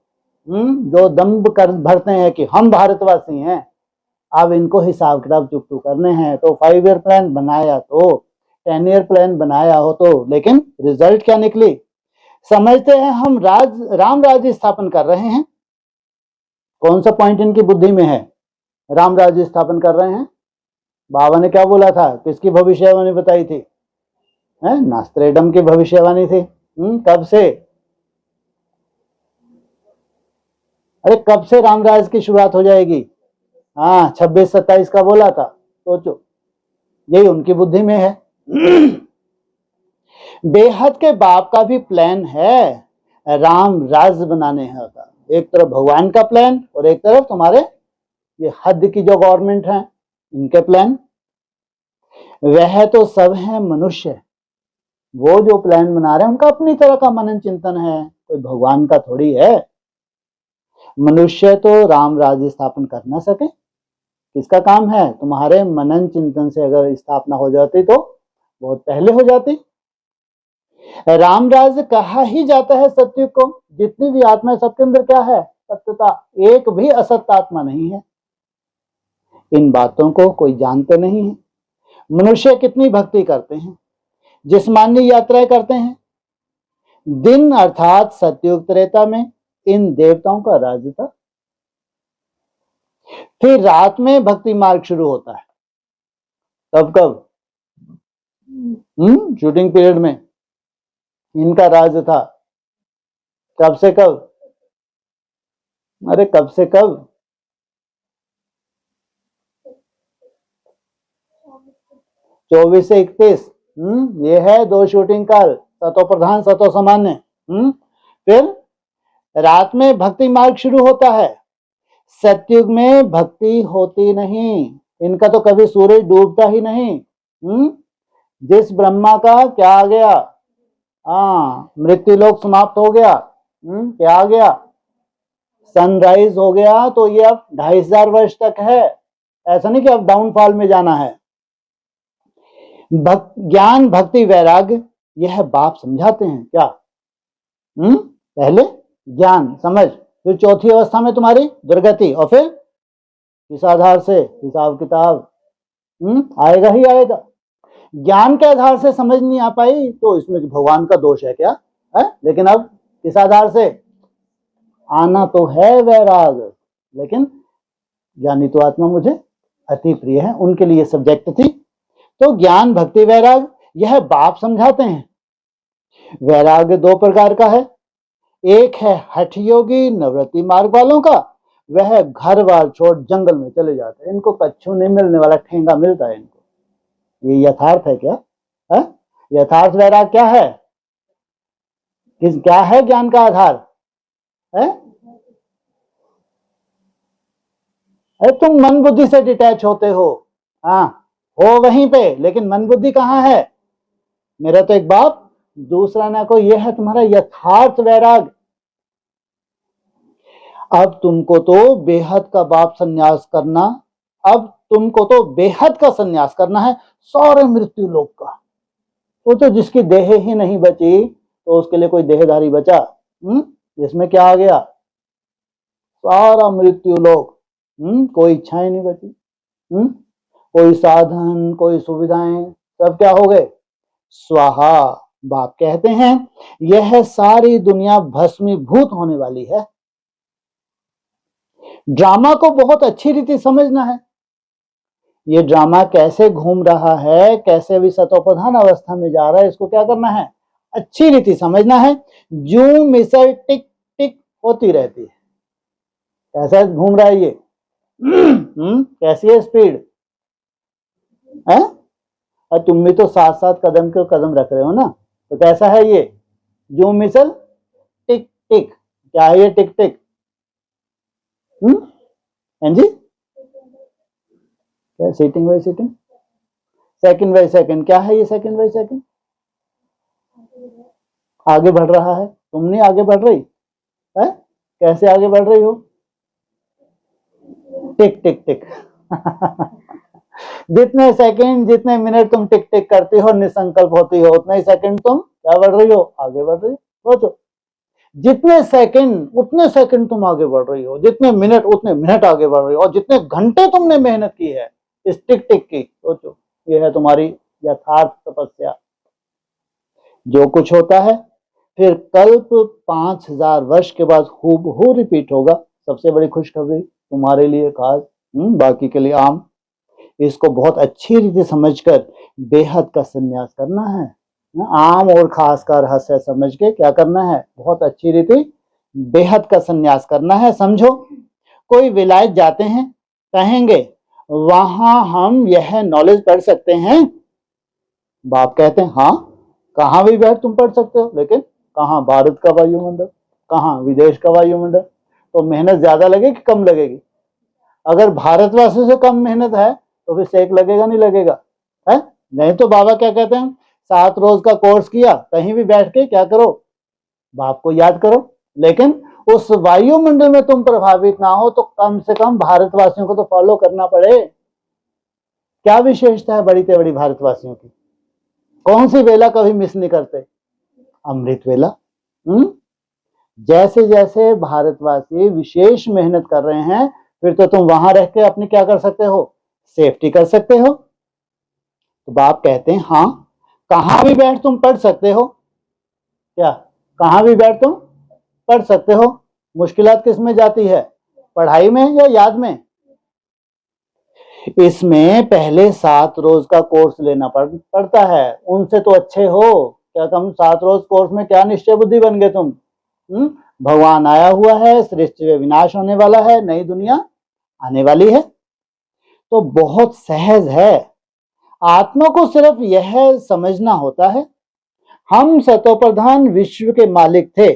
जो दम्भ कर भरते हैं कि हम भारतवासी हैं, अब इनको हिसाब किताब चुप तो करने हैं। तो 5 ईयर प्लान बनाया तो, 10 ईयर प्लान बनाया हो तो, लेकिन रिजल्ट क्या निकली, समझते हैं हम राम राज्य स्थापन कर रहे हैं। कौन सा पॉइंट इनकी बुद्धि में है, राम राज्य स्थापन कर रहे हैं। बाबा ने क्या बोला था, किसकी भविष्यवाणी बताई थी, नास्त्रेडम की भविष्यवाणी थी। कब से, अरे कब से रामराज की शुरुआत हो जाएगी, 26-27 का बोला था। सोचो, यही उनकी बुद्धि में है। बेहद के बाप का भी प्लान है राम राज्य बनाने का, एक तरफ भगवान का प्लान और एक तरफ तुम्हारे ये हद की जो गवर्नमेंट है इनके प्लान। वह तो सब है मनुष्य, वो जो प्लान बना रहे हैं उनका अपनी तरह का मनन चिंतन है, कोई भगवान का थोड़ी है। मनुष्य तो राम राज्य स्थापन कर ना सके, किसका काम है, तुम्हारे मनन चिंतन से अगर स्थापना हो जाती तो बहुत पहले हो जाती। राम राज्य कहा ही जाता है सत्य को, जितनी भी आत्मा है सबके अंदर क्या है, सत्यता, एक भी असत्य आत्मा नहीं है। इन बातों को कोई जानते नहीं है। मनुष्य कितनी भक्ति करते हैं, जिस्मानी यात्राएं करते हैं। दिन अर्थात सतयुग त्रेता में इन देवताओं का राज्य था। फिर रात में भक्ति मार्ग शुरू होता है। कब कब? शूटिंग पीरियड में इनका राज था। कब से कब? अरे कब से कब? 24 से 31। ये है 2 शूटिंग काल, सतो प्रधान सतो सामान्य। फिर रात में भक्ति मार्ग शुरू होता है। सतयुग में भक्ति होती नहीं, इनका तो कभी सूरज डूबता ही नहीं। जिस ब्रह्मा का क्या आ गया? मृत्यु लोक समाप्त हो गया। क्या आ गया? सनराइज हो गया। तो ये अब 2500 वर्ष तक है, ऐसा नहीं कि अब डाउनफॉल में जाना है। ज्ञान भक्ति वैराग्य यह बाप समझाते हैं क्या? पहले ज्ञान समझ, फिर चौथी अवस्था में तुम्हारी दुर्गति, और फिर इस आधार से हिसाब किताब आएगा ही आएगा। ज्ञान के आधार से समझ नहीं आ पाई तो इसमें भगवान का दोष है क्या है? लेकिन अब इस आधार से आना तो है वैराग, लेकिन ज्ञानी तो आत्मा मुझे अति प्रिय है, उनके लिए सब्जेक्ट थी। तो ज्ञान भक्ति वैराग यह बाप समझाते हैं। वैराग्य 2 प्रकार का है। एक है हठ योगी निवृत्ति मार्ग वालों का, वह घर बार छोड़ जंगल में चले जाते हैं, इनको कच्छू नहीं मिलने वाला, ठेंगा मिलता है इनको। ये यथार्थ है क्या है? यथार्थ वैराग क्या है? क्या है ज्ञान का आधार है? अरे तुम मन बुद्धि से डिटैच होते हो, हो वहीं पे, लेकिन मन बुद्धि कहाँ है? मेरा तो एक बाप दूसरा ना कोई, यह है तुम्हारा यथार्थ वैराग। अब तुमको तो बेहद का बाप संन्यास करना, अब तुमको तो बेहद का संन्यास करना है, सारे मृत्यु लोक का। तो जिसकी देह ही नहीं बची तो उसके लिए कोई देहधारी बचा? इसमें क्या आ गया? सारा मृत्यु लोक, कोई इच्छाएं नहीं बची, कोई साधन कोई सुविधाएं, सब क्या हो गए? स्वाहा। बाप कहते हैं यह सारी दुनिया भस्मीभूत होने वाली है। ड्रामा को बहुत अच्छी रीति समझना है। ये ड्रामा कैसे घूम रहा है, कैसे भी सतोप्रधान अवस्था में जा रहा है, इसको क्या करना है? अच्छी रीति समझना है। जू मिसल टिक टिक होती रहती है। कैसा घूम रहा है ये? कैसी है स्पीड है? और तुम भी तो साथ साथ कदम के कदम रख रहे हो ना, तो कैसा है ये? जू मिसल टिक टिक। क्या है ये टिक टिक? जी, क्या seating by seating, second by second, क्या है ये सेकंड बाय सेकंड? आगे बढ़ रहा है, तुम नहीं आगे बढ़ रही है? कैसे आगे बढ़ रही हो? टिक टिक टिक। जितने सेकंड जितने मिनट तुम टिक टिक करती हो, निसंकल्प होती हो, उतने ही सेकंड तुम क्या बढ़ रही हो? आगे बढ़ रही हो। सोचो, जितने सेकंड उतने सेकंड तुम आगे बढ़ रही हो, जितने मिनट उतने मिनट आगे बढ़ रही हो, और जितने घंटे तुमने मेहनत की है इस टिक टिक की, सोचो, ये है तुम्हारी यथार्थ तपस्या। जो कुछ होता है फिर कल्प 5000 वर्ष के बाद हूबहू रिपीट होगा। सबसे बड़ी खुशखबरी तुम्हारे लिए खास, बाकी के लिए आम। इसको बहुत अच्छी रीति समझकर बेहद का संन्यास करना है। आम और खास का रहस्य समझ के क्या करना है? बहुत अच्छी रीति बेहद का संन्यास करना है। समझो, कोई विलायत जाते हैं, कहेंगे वहां हम यह नॉलेज पढ़ सकते हैं। बाप कहते हैं हाँ, कहाँ भी बैठ तुम पढ़ सकते हो, लेकिन कहाँ? भारत का वायुमंडल, कहाँ विदेश का वायुमंडल। तो मेहनत ज्यादा लगेगी कम लगेगी? अगर भारतवासियों से कम मेहनत है तो फिर सेक लगेगा नहीं लगेगा है? नहीं तो बाबा क्या कहते हैं, 7 रोज का कोर्स किया, कहीं भी बैठ के क्या करो? बाप को याद करो। लेकिन उस वायुमंडल में तुम प्रभावित ना हो तो कम से कम भारतवासियों को तो फॉलो करना पड़े। क्या विशेषता है बड़ी से बड़ी भारतवासियों की? कौन सी वेला कभी मिस नहीं करते? अमृत वेला। जैसे जैसे भारतवासी विशेष मेहनत कर रहे हैं, फिर तो तुम वहां रह के अपनी क्या कर सकते हो? सेफ्टी कर सकते हो। तो बाप कहते हैं हाँ, कहां भी बैठ तुम पढ़ सकते हो। क्या? कहां भी बैठ तुम पढ़ सकते हो। मुश्किलात किस में जाती है? पढ़ाई में या याद में? इसमें पहले 7 रोज का कोर्स लेना पड़ता है। उनसे तो अच्छे हो, क्या तुम 7 रोज कोर्स में क्या निश्चय बुद्धि बन गए तुम? भगवान आया हुआ है, सृष्टि में विनाश होने वाला है, नई दुनिया आने वाली है, तो बहुत सहज है। आत्मा को सिर्फ यह समझना होता है, हम सतोप्रधान विश्व के मालिक थे,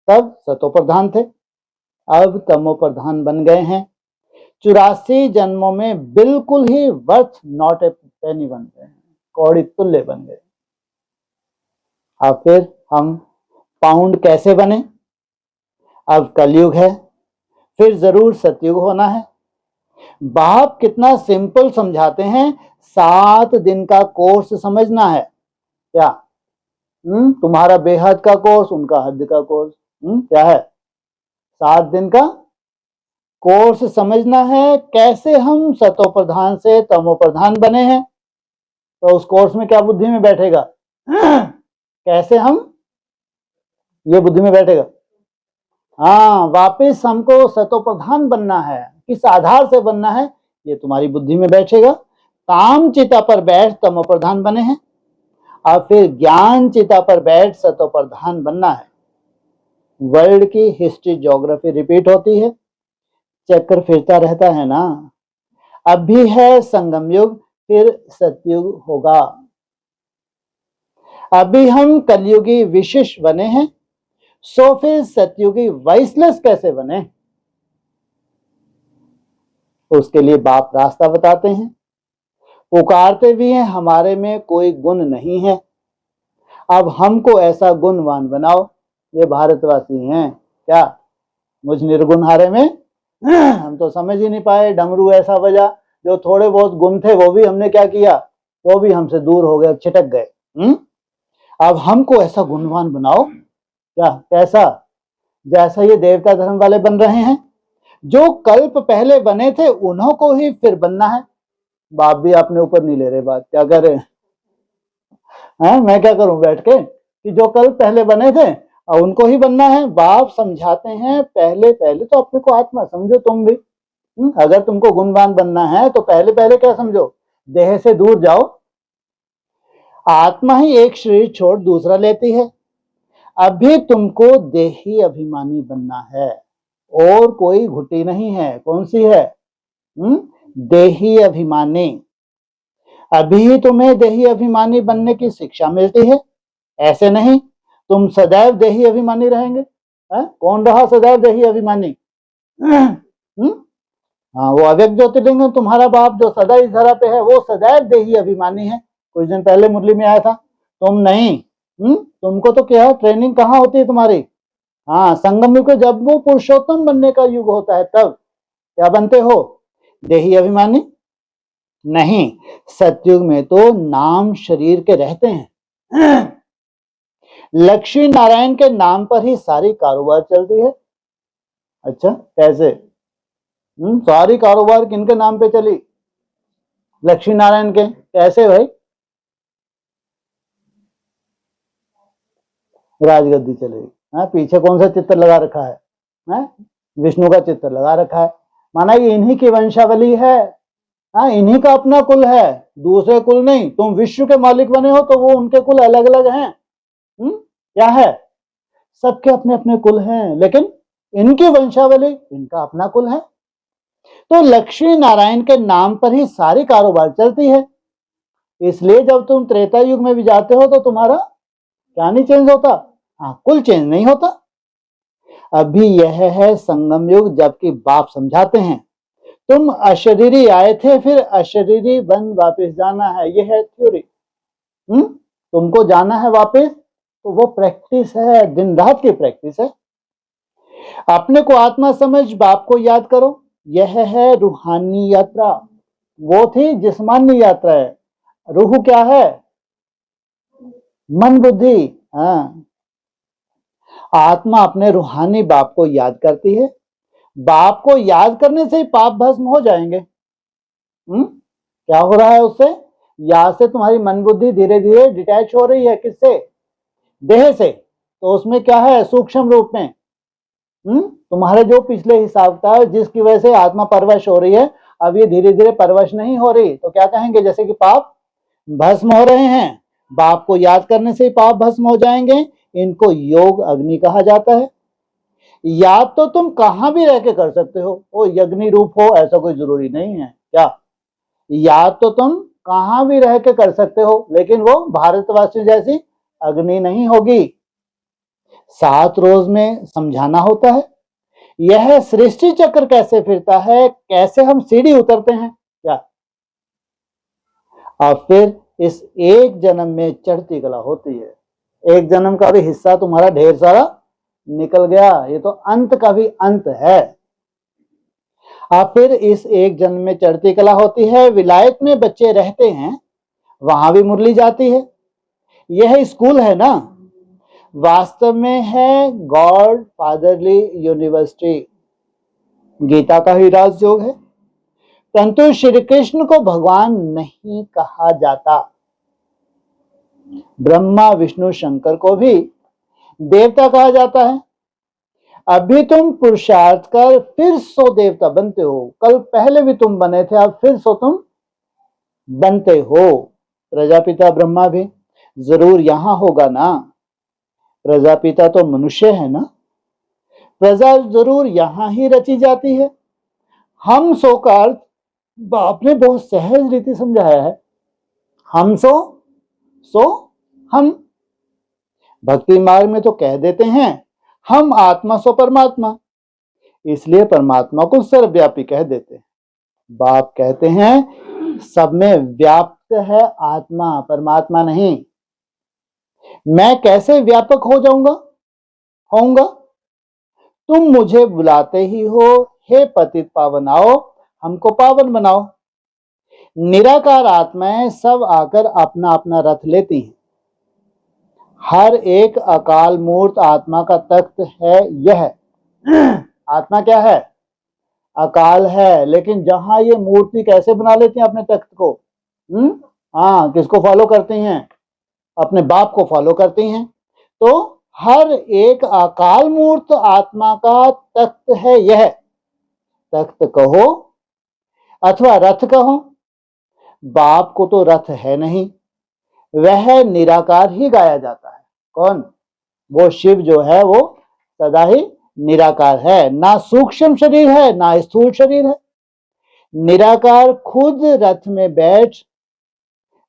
तब सतोप्रधान थे, अब तमोप्रधान बन गए हैं। 84 जन्मों में बिल्कुल ही वर्थ नॉट ए पेनी बन गए, कौड़ी तुल्य बन गए। अब फिर हम पाउंड कैसे बने? अब कलयुग है, फिर जरूर सतयुग होना है। बाप कितना सिंपल समझाते हैं, 7 दिन का कोर्स समझना है। क्या तुम्हारा बेहद का कोर्स, उनका हद का कोर्स क्या है? 7 दिन का कोर्स समझना है। कैसे हम सतोप्रधान से तमोप्रधान बने हैं, तो उस कोर्स में क्या बुद्धि में बैठेगा? कैसे हम ये बुद्धि में बैठेगा? हाँ, वापिस हमको सतोप्रधान बनना है, किस आधार से बनना है, ये तुम्हारी बुद्धि में बैठेगा। काम चिता पर बैठ तमोप्रधान बने हैं, और फिर ज्ञान चिता पर बैठ सतोप्रधान बनना है। वर्ल्ड की हिस्ट्री ज्योग्राफी रिपीट होती है, चक्र फिरता रहता है ना। अब भी है संगम युग, फिर सतयुग होगा। अभी हम कलयुगी विशिष्ट बने हैं, सो फिर सतयुगी वाइसलेस कैसे बने? उसके लिए बाप रास्ता बताते हैं, पुकारते भी हैं, हमारे में कोई गुण नहीं है, अब हमको ऐसा गुणवान बनाओ। ये भारतवासी हैं क्या? मुझ निर्गुण हारे में हम तो समझ ही नहीं पाए, डमरू ऐसा बजा, जो थोड़े बहुत गुण थे वो भी हमने क्या किया, वो भी हमसे दूर हो गए, छिटक गए। अब हमको ऐसा गुणवान बनाओ। क्या? कैसा? जैसा ये देवता धर्म वाले बन रहे हैं, जो कल्प पहले बने थे उन्हों को ही फिर बनना है। बाप भी अपने ऊपर नहीं ले रहे बात, क्या कर रहे हैं? मैं क्या करूं बैठ के, कि जो कल्प पहले बने थे और उनको ही बनना है। बाप समझाते हैं, पहले पहले तो अपने को आत्मा समझो तुम भी। अगर तुमको गुणवान बनना है तो पहले पहले क्या समझो, देह से दूर जाओ। आत्मा ही एक शरीर छोड़ दूसरा लेती है। अभी तुमको देही अभिमानी बनना है, और कोई घुटी नहीं है। कौन सी है? देही अभिमानी। अभी तुम्हें देही अभिमानी बनने की शिक्षा मिलती है, ऐसे नहीं तुम सदैव देही अभिमानी रहेंगे। कौन रहा सदैव देही अभिमानी? हाँ, वो अव्यक्त ज्योतिर्लिंग तुम्हारा बाप जो सदा इस धरा पे है, वो सदैव देही अभिमानी है। कुछ दिन पहले मुरली में आया था, तुम नहीं। तुमको तो क्या ट्रेनिंग कहाँ होती है तुम्हारी? हाँ, संगम युग जब वो पुरुषोत्तम बनने का युग होता है, तब क्या बनते हो? देही अभिमानी नहीं। सतयुग में तो नाम शरीर के रहते हैं। लक्ष्मी नारायण के नाम पर ही सारी कारोबार चलती है। अच्छा, कैसे? सारी कारोबार किनके नाम पे चली? लक्ष्मी नारायण के। कैसे भाई? राजगद्दी चलेगी। पीछे कौन सा चित्र लगा रखा है? विष्णु का चित्र लगा रखा है, माना ये इन्हीं की वंशावली है। इन्हीं का अपना कुल है, दूसरे कुल नहीं। तुम विश्व के मालिक बने हो तो वो उनके कुल अलग अलग हैं। क्या है? सबके अपने अपने कुल हैं, लेकिन इनकी वंशावली, इनका अपना कुल है। तो लक्ष्मी नारायण के नाम पर ही सारी कारोबार चलती है। इसलिए जब तुम त्रेता युग में भी जाते हो तो तुम्हारा क्या नहीं चेंज होता? कुल चेंज नहीं होता। अभी यह है संगम युग, जबकि बाप समझाते हैं तुम अशरीरी आए थे, फिर अशरीरी बन वापस जाना है। यह है थ्योरी। तुमको जाना है वापस, तो वो प्रैक्टिस है, दिन रात की प्रैक्टिस है। अपने को आत्मा समझ बाप को याद करो, यह है रूहानी यात्रा। वो थी जिस्मानी यात्रा है, रूह क्या है? मन बुद्धि। आत्मा अपने रूहानी बाप को याद करती है। बाप को याद करने से ही पाप भस्म हो जाएंगे। क्या हो रहा है उससे? या से तुम्हारी मन बुद्धि धीरे धीरे डिटैच हो रही है। किससे? देह से। तो उसमें क्या है? सूक्ष्म रूप में तुम्हारे जो पिछले हिसाब था, जिसकी वजह से आत्मा परवश हो रही है, अब ये धीरे धीरे परवश नहीं हो रही, तो क्या कहेंगे, जैसे कि पाप भस्म हो रहे हैं, बाप को याद करने से ही पाप भस्म हो जाएंगे। इनको योग अग्नि कहा जाता है। याद तो तुम कहां भी रह के कर सकते हो, वो यज्ञ रूप हो ऐसा कोई जरूरी नहीं है। क्या याद तो तुम कहां भी रह के कर सकते हो, लेकिन वो भारतवासी जैसी अग्नि नहीं होगी। 7 रोज में समझाना होता है। यह सृष्टि चक्र कैसे फिरता है, कैसे हम सीढ़ी उतरते हैं। क्या अब फिर इस एक जन्म में चढ़ती कला होती है। एक जन्म का भी हिस्सा तुम्हारा ढेर सारा निकल गया, ये तो अंत का भी अंत है। अब फिर इस एक जन्म में चढ़ती कला होती है। विलायत में बच्चे रहते हैं, वहां भी मुरली जाती है। यह स्कूल है ना, वास्तव में है गॉड फादरली यूनिवर्सिटी। गीता का ही राजयोग है। परंतु श्री कृष्ण को भगवान नहीं कहा जाता। ब्रह्मा विष्णु शंकर को भी देवता कहा जाता है। अभी तुम पुरुषार्थ कर फिर 100 देवता बनते हो। कल पहले भी तुम बने थे, अब फिर 100 तुम बनते हो। प्रजापिता ब्रह्मा भी जरूर यहां होगा ना, प्रजापिता तो मनुष्य है ना, प्रजा जरूर यहां ही रची जाती है। हम सो का अर्थ बाप ने बहुत सहज रीति समझाया है। हम सो हम। भक्ति मार्ग में तो कह देते हैं हम आत्मा सो परमात्मा, इसलिए परमात्मा को सर्वव्यापी कह देते हैं। बाप कहते हैं सब में व्याप्त है आत्मा, परमात्मा नहीं। मैं कैसे व्यापक हो जाऊंगा, होऊंगा? तुम मुझे बुलाते ही हो, हे पतित पावन आओ, हमको पावन बनाओ। निराकार आत्माएं सब आकर अपना अपना रथ लेती हैं। हर एक अकाल मूर्त आत्मा का तख्त है। यह आत्मा क्या है, अकाल है। लेकिन जहां ये मूर्ति कैसे बना लेती हैं अपने तख्त को, हाँ, किसको फॉलो करती हैं, अपने बाप को फॉलो करती हैं। तो हर एक अकाल मूर्त आत्मा का तख्त है यह। तख्त कहो अथवा रथ कहो, बाप को तो रथ है नहीं, वह निराकार ही गाया जाता है। कौन? वो शिव जो है वो सदा ही निराकार है, ना सूक्ष्म शरीर है ना स्थूल शरीर है। निराकार खुद रथ में बैठ,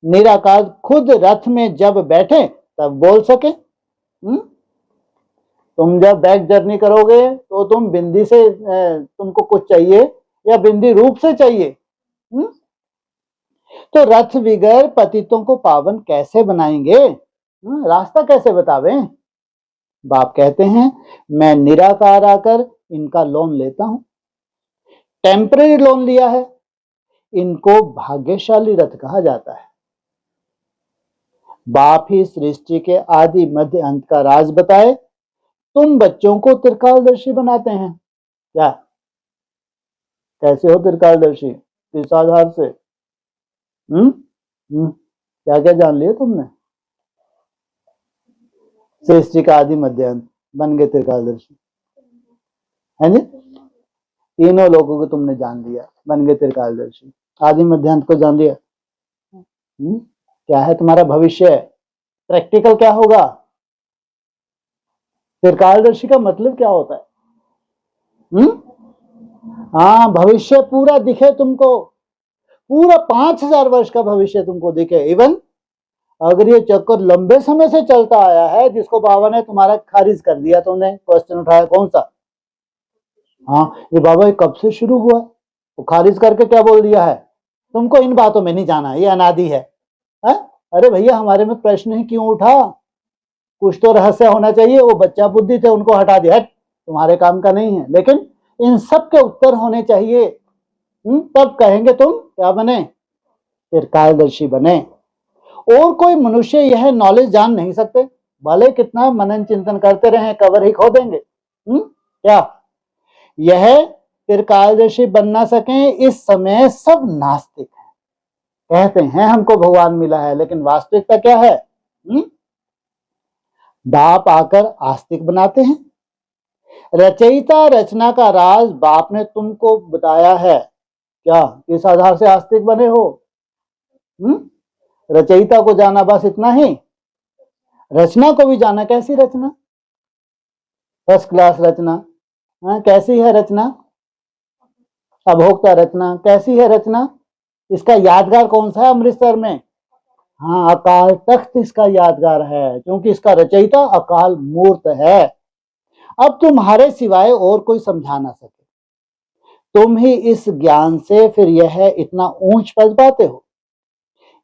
निराकार खुद रथ में जब बैठे तब बोल सके। तुम जब बैक जर्नी करोगे तो तुम बिंदी से तुमको कुछ चाहिए या बिंदी रूप से चाहिए। तो रथ बिगर पतितों को पावन कैसे बनाएंगे, रास्ता कैसे बतावे? बाप कहते हैं मैं निराकार आकर इनका लोन लेता हूं। टेम्परेरी लोन लिया है। इनको भाग्यशाली रथ कहा जाता है। बाप ही सृष्टि के आदि मध्य अंत का राज बताए। तुम बच्चों को त्रिकालदर्शी बनाते हैं। क्या कैसे हो त्रिकालदर्शी, किस आधार से? क्या क्या जान लिया तुमने? सृष्टि का आदि मध्य अंत बन गए त्रिकालदर्शी, है जी। तीनों लोगों को तुमने जान लिया, बन गए त्रिकालदर्शी। आदि मध्य अंत को जान लिया। क्या है तुम्हारा भविष्य, प्रैक्टिकल क्या होगा? त्रिकालदर्शी का मतलब क्या होता है? हाँ, भविष्य पूरा दिखे तुमको, पूरा 5000 वर्ष का भविष्य तुमको दिखे। इवन अगर ये चक्कर लंबे समय से चलता आया है, जिसको बाबा ने तुम्हारा खारिज कर दिया, तुमने क्वेश्चन उठाया कौन सा? हाँ, ये बाबा ये कब से शुरू हुआ, तो खारिज करके क्या बोल दिया है, तुमको इन बातों में नहीं जाना, ये अनादि है। अरे भैया, हमारे में प्रश्न ही क्यों उठा? कुछ तो रहस्य होना चाहिए। वो बच्चा बुद्धि थे, उनको हटा दिया, तुम्हारे काम का नहीं है। लेकिन इन सब के उत्तर होने चाहिए, तब कहेंगे तुम क्या बने, त्रिकालदर्शी बने। और कोई मनुष्य यह नॉलेज जान नहीं सकते, भले कितना मनन चिंतन करते रहे, कवर ही खो देंगे। क्या यह त्रिकालदर्शी बन ना सके? इस समय सब नास्तिक है, कहते हैं हमको भगवान मिला है, लेकिन वास्तविकता क्या है? बाप आकर आस्तिक बनाते हैं। रचयिता रचना का राज बाप ने तुमको बताया है। क्या किस आधार से आस्तिक बने हो? रचयिता को जाना, बस इतना ही। रचना को भी जाना, कैसी रचना? फर्स्ट क्लास रचना। हाँ, कैसी है रचना? अभोक्ता रचना। कैसी है रचना? इसका यादगार कौन सा है अमृतसर में? हाँ, अकाल तख्त इसका यादगार है, क्योंकि इसका रचयिता अकाल मूर्त है। अब तुम्हारे सिवाय और कोई समझा ना सके, तुम ही इस ज्ञान से फिर यह इतना ऊंच पद पाते हो।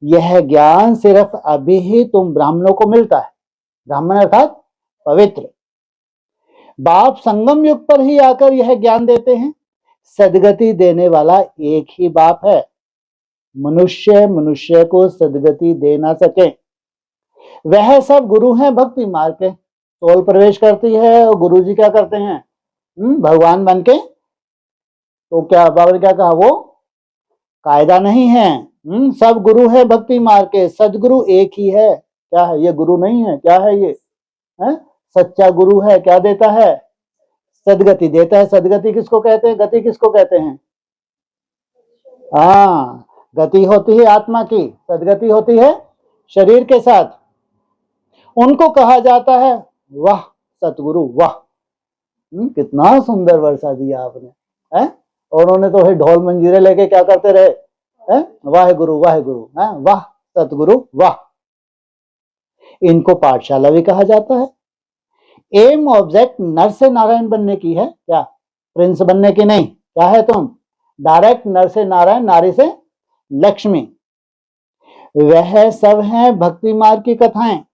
यह ज्ञान सिर्फ अभी ही तुम ब्राह्मणों को मिलता है। ब्राह्मण अर्थात पवित्र। बाप संगम युग पर ही आकर यह ज्ञान देते हैं। सदगति देने वाला एक ही बाप है। मनुष्य मनुष्य को सदगति दे ना सके। वह सब गुरु हैं भक्ति मार्ग के। सोल प्रवेश करती है और गुरु जी क्या करते हैं? भगवान बन के। तो क्या बाबा ने क्या कहा? वो कायदा नहीं है। सब गुरु है भक्ति मार्ग के। सदगुरु एक ही है। क्या है ये? गुरु नहीं है। क्या है ये? है सच्चा गुरु है। क्या देता है? सदगति देता है। सदगति किसको कहते हैं? गति किसको कहते हैं? हाँ, गति होती है आत्मा की, सदगति होती है शरीर के साथ। उनको कहा जाता है वाह सतगुरु वाह। कितना सुंदर वर्षा दिया आपने, है? और उन्होंने तो भाई ढोल मंजीरे लेके क्या करते रहे, है? वाह गुरु, है? वाह सतगुरु वाह। इनको पाठशाला भी कहा जाता है। एम ऑब्जेक्ट नर से नारायण बनने की है, क्या प्रिंस बनने की नहीं। क्या है तुम? डायरेक्ट नर से नारायण, नारी से लक्ष्मी। वह सब है भक्ति मार्ग की कथाएं।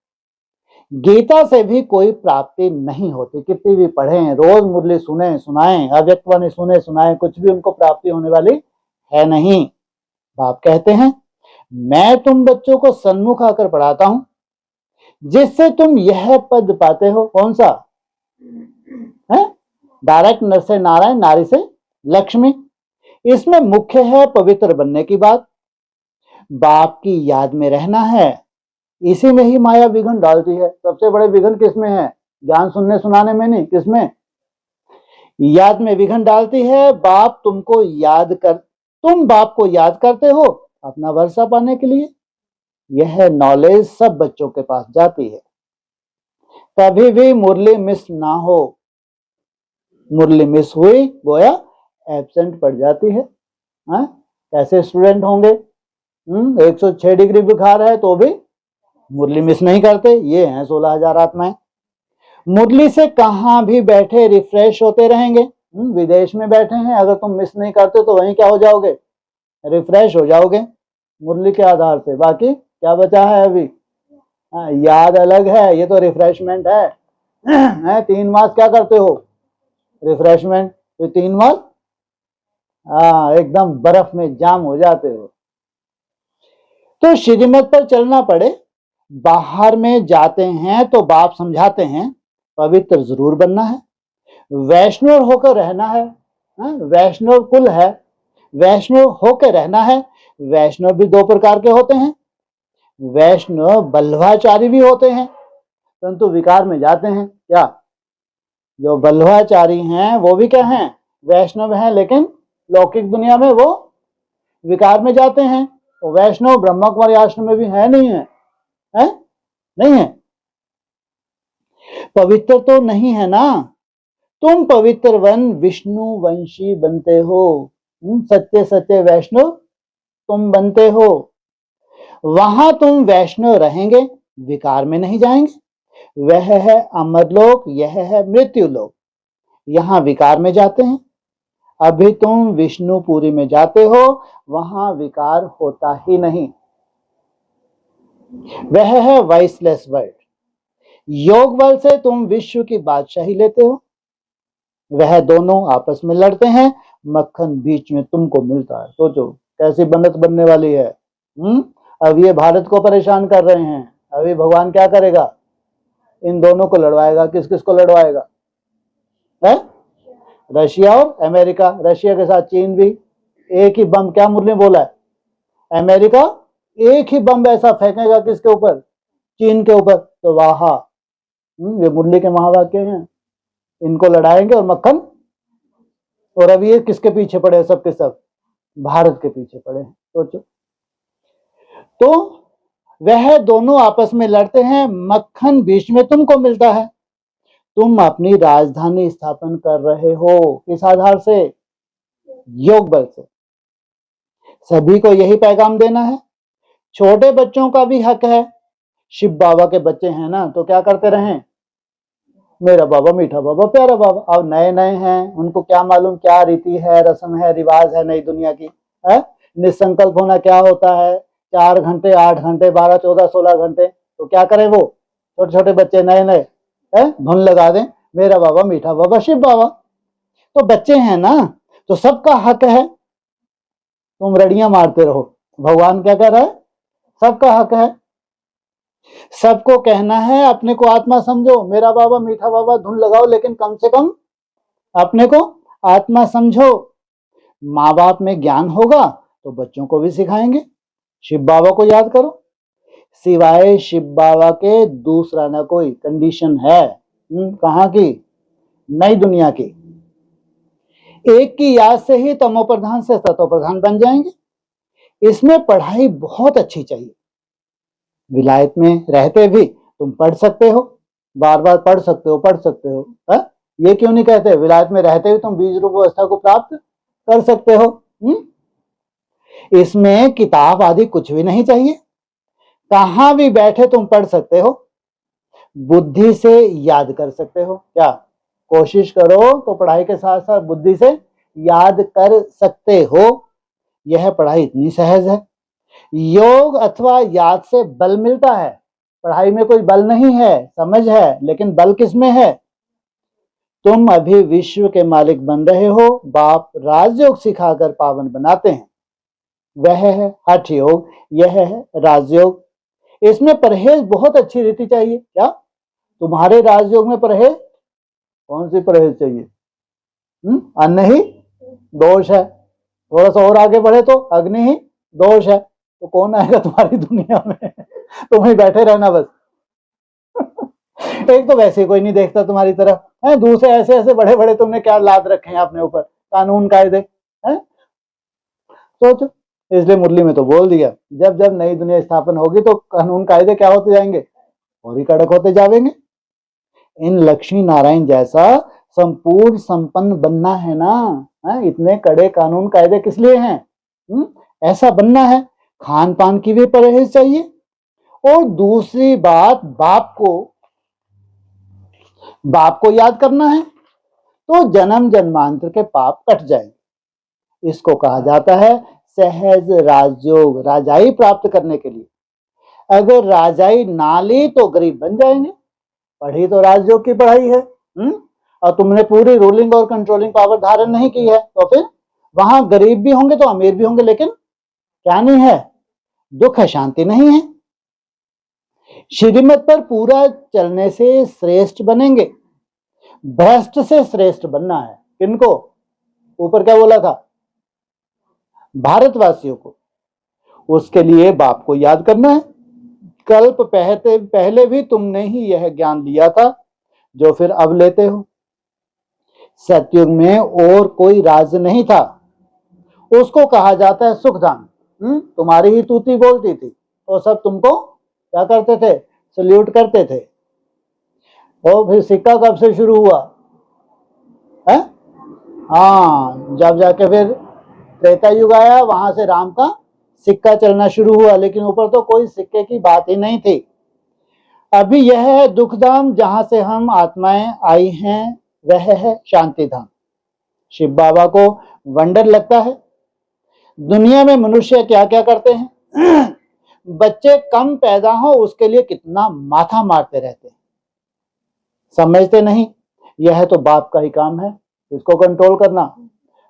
गीता से भी कोई प्राप्ति नहीं होती। कितनी भी पढ़ें, रोज मुरली सुने सुनाएं, अव्यक्तवाणी सुने सुनाएं, कुछ भी उनको प्राप्ति होने वाली है नहीं। बाप कहते हैं मैं तुम बच्चों को सन्मुख आकर पढ़ाता हूं, जिससे तुम यह पद पाते हो। कौन सा है? डायरेक्ट नर से नारायण, नारी से लक्ष्मी। इसमें मुख्य है पवित्र बनने की बात। बाप की याद में रहना है। इसी में ही माया विघन डालती है। सबसे बड़े विघन किसमें है? ज्ञान सुनने सुनाने में नहीं, किसमें? याद में विघन डालती है। बाप तुमको याद कर, तुम बाप को याद करते हो अपना वर्षा पाने के लिए। यह नॉलेज सब बच्चों के पास जाती है। कभी भी मुरली मिस ना हो। मुरली मिस हुई गोया एब्सेंट पड़ जाती है। कैसे स्टूडेंट होंगे? 106 डिग्री बुखार है तो भी मुरली मिस नहीं करते। ये हैं 16,000 आत्माएं। मुरली से कहां भी बैठे रिफ्रेश होते रहेंगे। विदेश में बैठे हैं, अगर तुम मिस नहीं करते तो वहीं क्या हो जाओगे? रिफ्रेश हो जाओगे मुरली के आधार से। बाकी क्या बचा है अभी? याद अलग है, ये तो रिफ्रेशमेंट है। 3 मास क्या करते हो? रिफ्रेशमेंट। तो 3 मास एकदम बर्फ में जाम हो जाते हो। तो श्रीमत पर चलना पड़े। बाहर में जाते हैं तो बाप समझाते हैं पवित्र जरूर बनना है, वैष्णव होकर रहना है। वैष्णव कुल है, वैष्णव होकर रहना है। वैष्णव भी 2 प्रकार के होते हैं। वैष्णव बल्लभाचारी भी होते हैं, परंतु विकार में जाते हैं। क्या? जो बल्लभाचारी हैं वो भी क्या हैं? वैष्णव हैं, लेकिन लौकिक दुनिया में वो विकार में जाते हैं। तो वैष्णव ब्रह्मा कुमारी आश्रम में भी है नहीं है? नहीं है। पवित्र तो नहीं है ना। तुम पवित्र वन विष्णु वंशी बनते हो। सत्य सत्य वैष्णव तुम बनते हो। वहां तुम वैष्णव रहेंगे, विकार में नहीं जाएंगे। वह है अमरलोक, यह है मृत्यु लोक। यहां विकार में जाते हैं। अभी तुम विष्णुपुरी में जाते हो, वहां विकार होता ही नहीं। वह है वाइसलेस वर्ल्ड। योग बल से तुम विश्व की बादशाही लेते हो। वह दोनों आपस में लड़ते हैं, मक्खन बीच में तुमको मिलता है। सोचो कैसी बनत बनने वाली है। अब ये भारत को परेशान कर रहे हैं, अभी भगवान क्या करेगा? इन दोनों को लड़वाएगा। किस किस को लड़वाएगा? है रशिया और अमेरिका। रशिया के साथ चीन भी। एक ही बम, क्या मुरली बोला है? अमेरिका एक ही बम ऐसा फेंकेगा किसके ऊपर? चीन के ऊपर। तो वाह, ये मुरली के महावाक्य हैं। इनको लड़ाएंगे और मक्खन। और अब ये किसके पीछे पड़े सब के सब? भारत के पीछे पड़े हैं। सोचो, तो वह दोनों आपस में लड़ते हैं, मक्खन बीच में तुमको मिलता है। तुम अपनी राजधानी स्थापन कर रहे हो, किस आधार से? योग बल से। सभी को यही पैगाम देना है। छोटे बच्चों का भी हक है। शिव बाबा के बच्चे हैं ना, तो क्या करते रहें, मेरा बाबा मीठा बाबा प्यारा बाबा। अब नए नए हैं, उनको क्या मालूम क्या रीति है, रस्म है, रिवाज है नई दुनिया की है। निसंकल्प होना क्या होता है, 4 घंटे 8 घंटे 12 14 16 घंटे, तो क्या करें वो छोटे छोटे बच्चे नए नए है, धुन लगा दें, मेरा बाबा मीठा बाबा शिव बाबा। तो बच्चे हैं ना, तो सबका हक है। तुम रड़ियां मारते रहो, भगवान क्या कह रहा है, सबका हक है। सबको कहना है अपने को आत्मा समझो, मेरा बाबा मीठा बाबा धुन लगाओ, लेकिन कम से कम अपने को आत्मा समझो। माँ बाप में ज्ञान होगा तो बच्चों को भी सिखाएंगे। शिव बाबा को याद करो, सिवाय शिव बाबा के दूसरा ना कोई कंडीशन है। कहाँ की? नई दुनिया की। एक की याद से ही तमो प्रधान से सतो प्रधान बन जाएंगे। इसमें पढ़ाई बहुत अच्छी चाहिए। विलायत में रहते भी तुम पढ़ सकते हो, बार बार पढ़ सकते हो, पढ़ सकते हो है? ये क्यों नहीं कहते विलायत में रहते हुए तुम बीज रूप अवस्था को प्राप्त कर सकते हो। इसमें किताब आदि कुछ भी नहीं चाहिए, कहां भी बैठे तुम पढ़ सकते हो, बुद्धि से याद कर सकते हो। क्या कोशिश करो तो पढ़ाई के साथ साथ बुद्धि से याद कर सकते हो। यह पढ़ाई इतनी सहज है। योग अथवा याद से बल मिलता है, पढ़ाई में कोई बल नहीं है, समझ है, लेकिन बल किसमें है? तुम अभी विश्व के मालिक बन रहे हो, बाप राजयोग सिखाकर पावन बनाते हैं, वह है हठ योग, यह है राजयोग। इसमें परहेज बहुत अच्छी रीति चाहिए। क्या तुम्हारे राजयोग में परहेज, कौन सी परहेज चाहिए? अन्न ही दोष है, थोड़ा सा और आगे बढ़े तो अग्नि ही दोष है। तो कौन आएगा तुम्हारी दुनिया में? तुम ही बैठे रहना बस। एक तो वैसे कोई नहीं देखता तुम्हारी तरफ है, दूसरे ऐसे ऐसे बड़े बड़े तुमने क्या लाद रखे हैं अपने ऊपर, कानून कायदे है। सोचो, इसलिए मुरली में तो बोल दिया, जब जब नई दुनिया स्थापन होगी तो कानून कायदे क्या होते जाएंगे, और ही कड़क होते जाएंगे। इन लक्ष्मी नारायण जैसा संपूर्ण संपन्न बनना है ना, है? इतने कड़े कानून कायदे किस लिए हैं? ऐसा बनना है। खान पान की भी परहेज चाहिए। और दूसरी बात, बाप को याद करना है तो जन्म जन्मांतर के पाप कट जाएंगे। इसको कहा जाता है सहज राजयोग। राजाई प्राप्त करने के लिए अगर राजाई ना ली तो गरीब बन जाएंगे। पढ़ी तो राजयोग की पढ़ाई है, और तुमने पूरी रूलिंग और कंट्रोलिंग पावर धारण नहीं की है, तो फिर वहां गरीब भी होंगे तो अमीर भी होंगे, लेकिन क्या नहीं है, दुख है, शांति नहीं है। श्रीमत पर पूरा चलने से श्रेष्ठ बनेंगे, भ्रष्ट से श्रेष्ठ बनना है। किनको? ऊपर क्या बोला था, भारतवासियों को। उसके लिए बाप को याद करना है। कल्प पहले भी तुमने ही यह ज्ञान लिया था जो फिर अब लेते हो। सतयुग में और कोई राज्य नहीं था, उसको कहा जाता है सुखधाम। तुम्हारी ही तूती बोलती थी तो सब तुमको क्या करते थे, सल्यूट करते थे। और फिर सिक्का कब से शुरू हुआ है? हाँ, जब जाके फिर त्रेता युग आया, वहां से राम का सिक्का चलना शुरू हुआ, लेकिन ऊपर तो कोई सिक्के की बात ही नहीं थी। अभी यह है दुखधाम, जहां से हम आत्माएं आई हैं, वह है शांति धाम। शिव बाबा को वंडर लगता है दुनिया में मनुष्य क्या क्या करते हैं। बच्चे कम पैदा हो उसके लिए कितना माथा मारते रहते हैं, समझते नहीं। यह तो बाप का ही काम है, इसको कंट्रोल करना,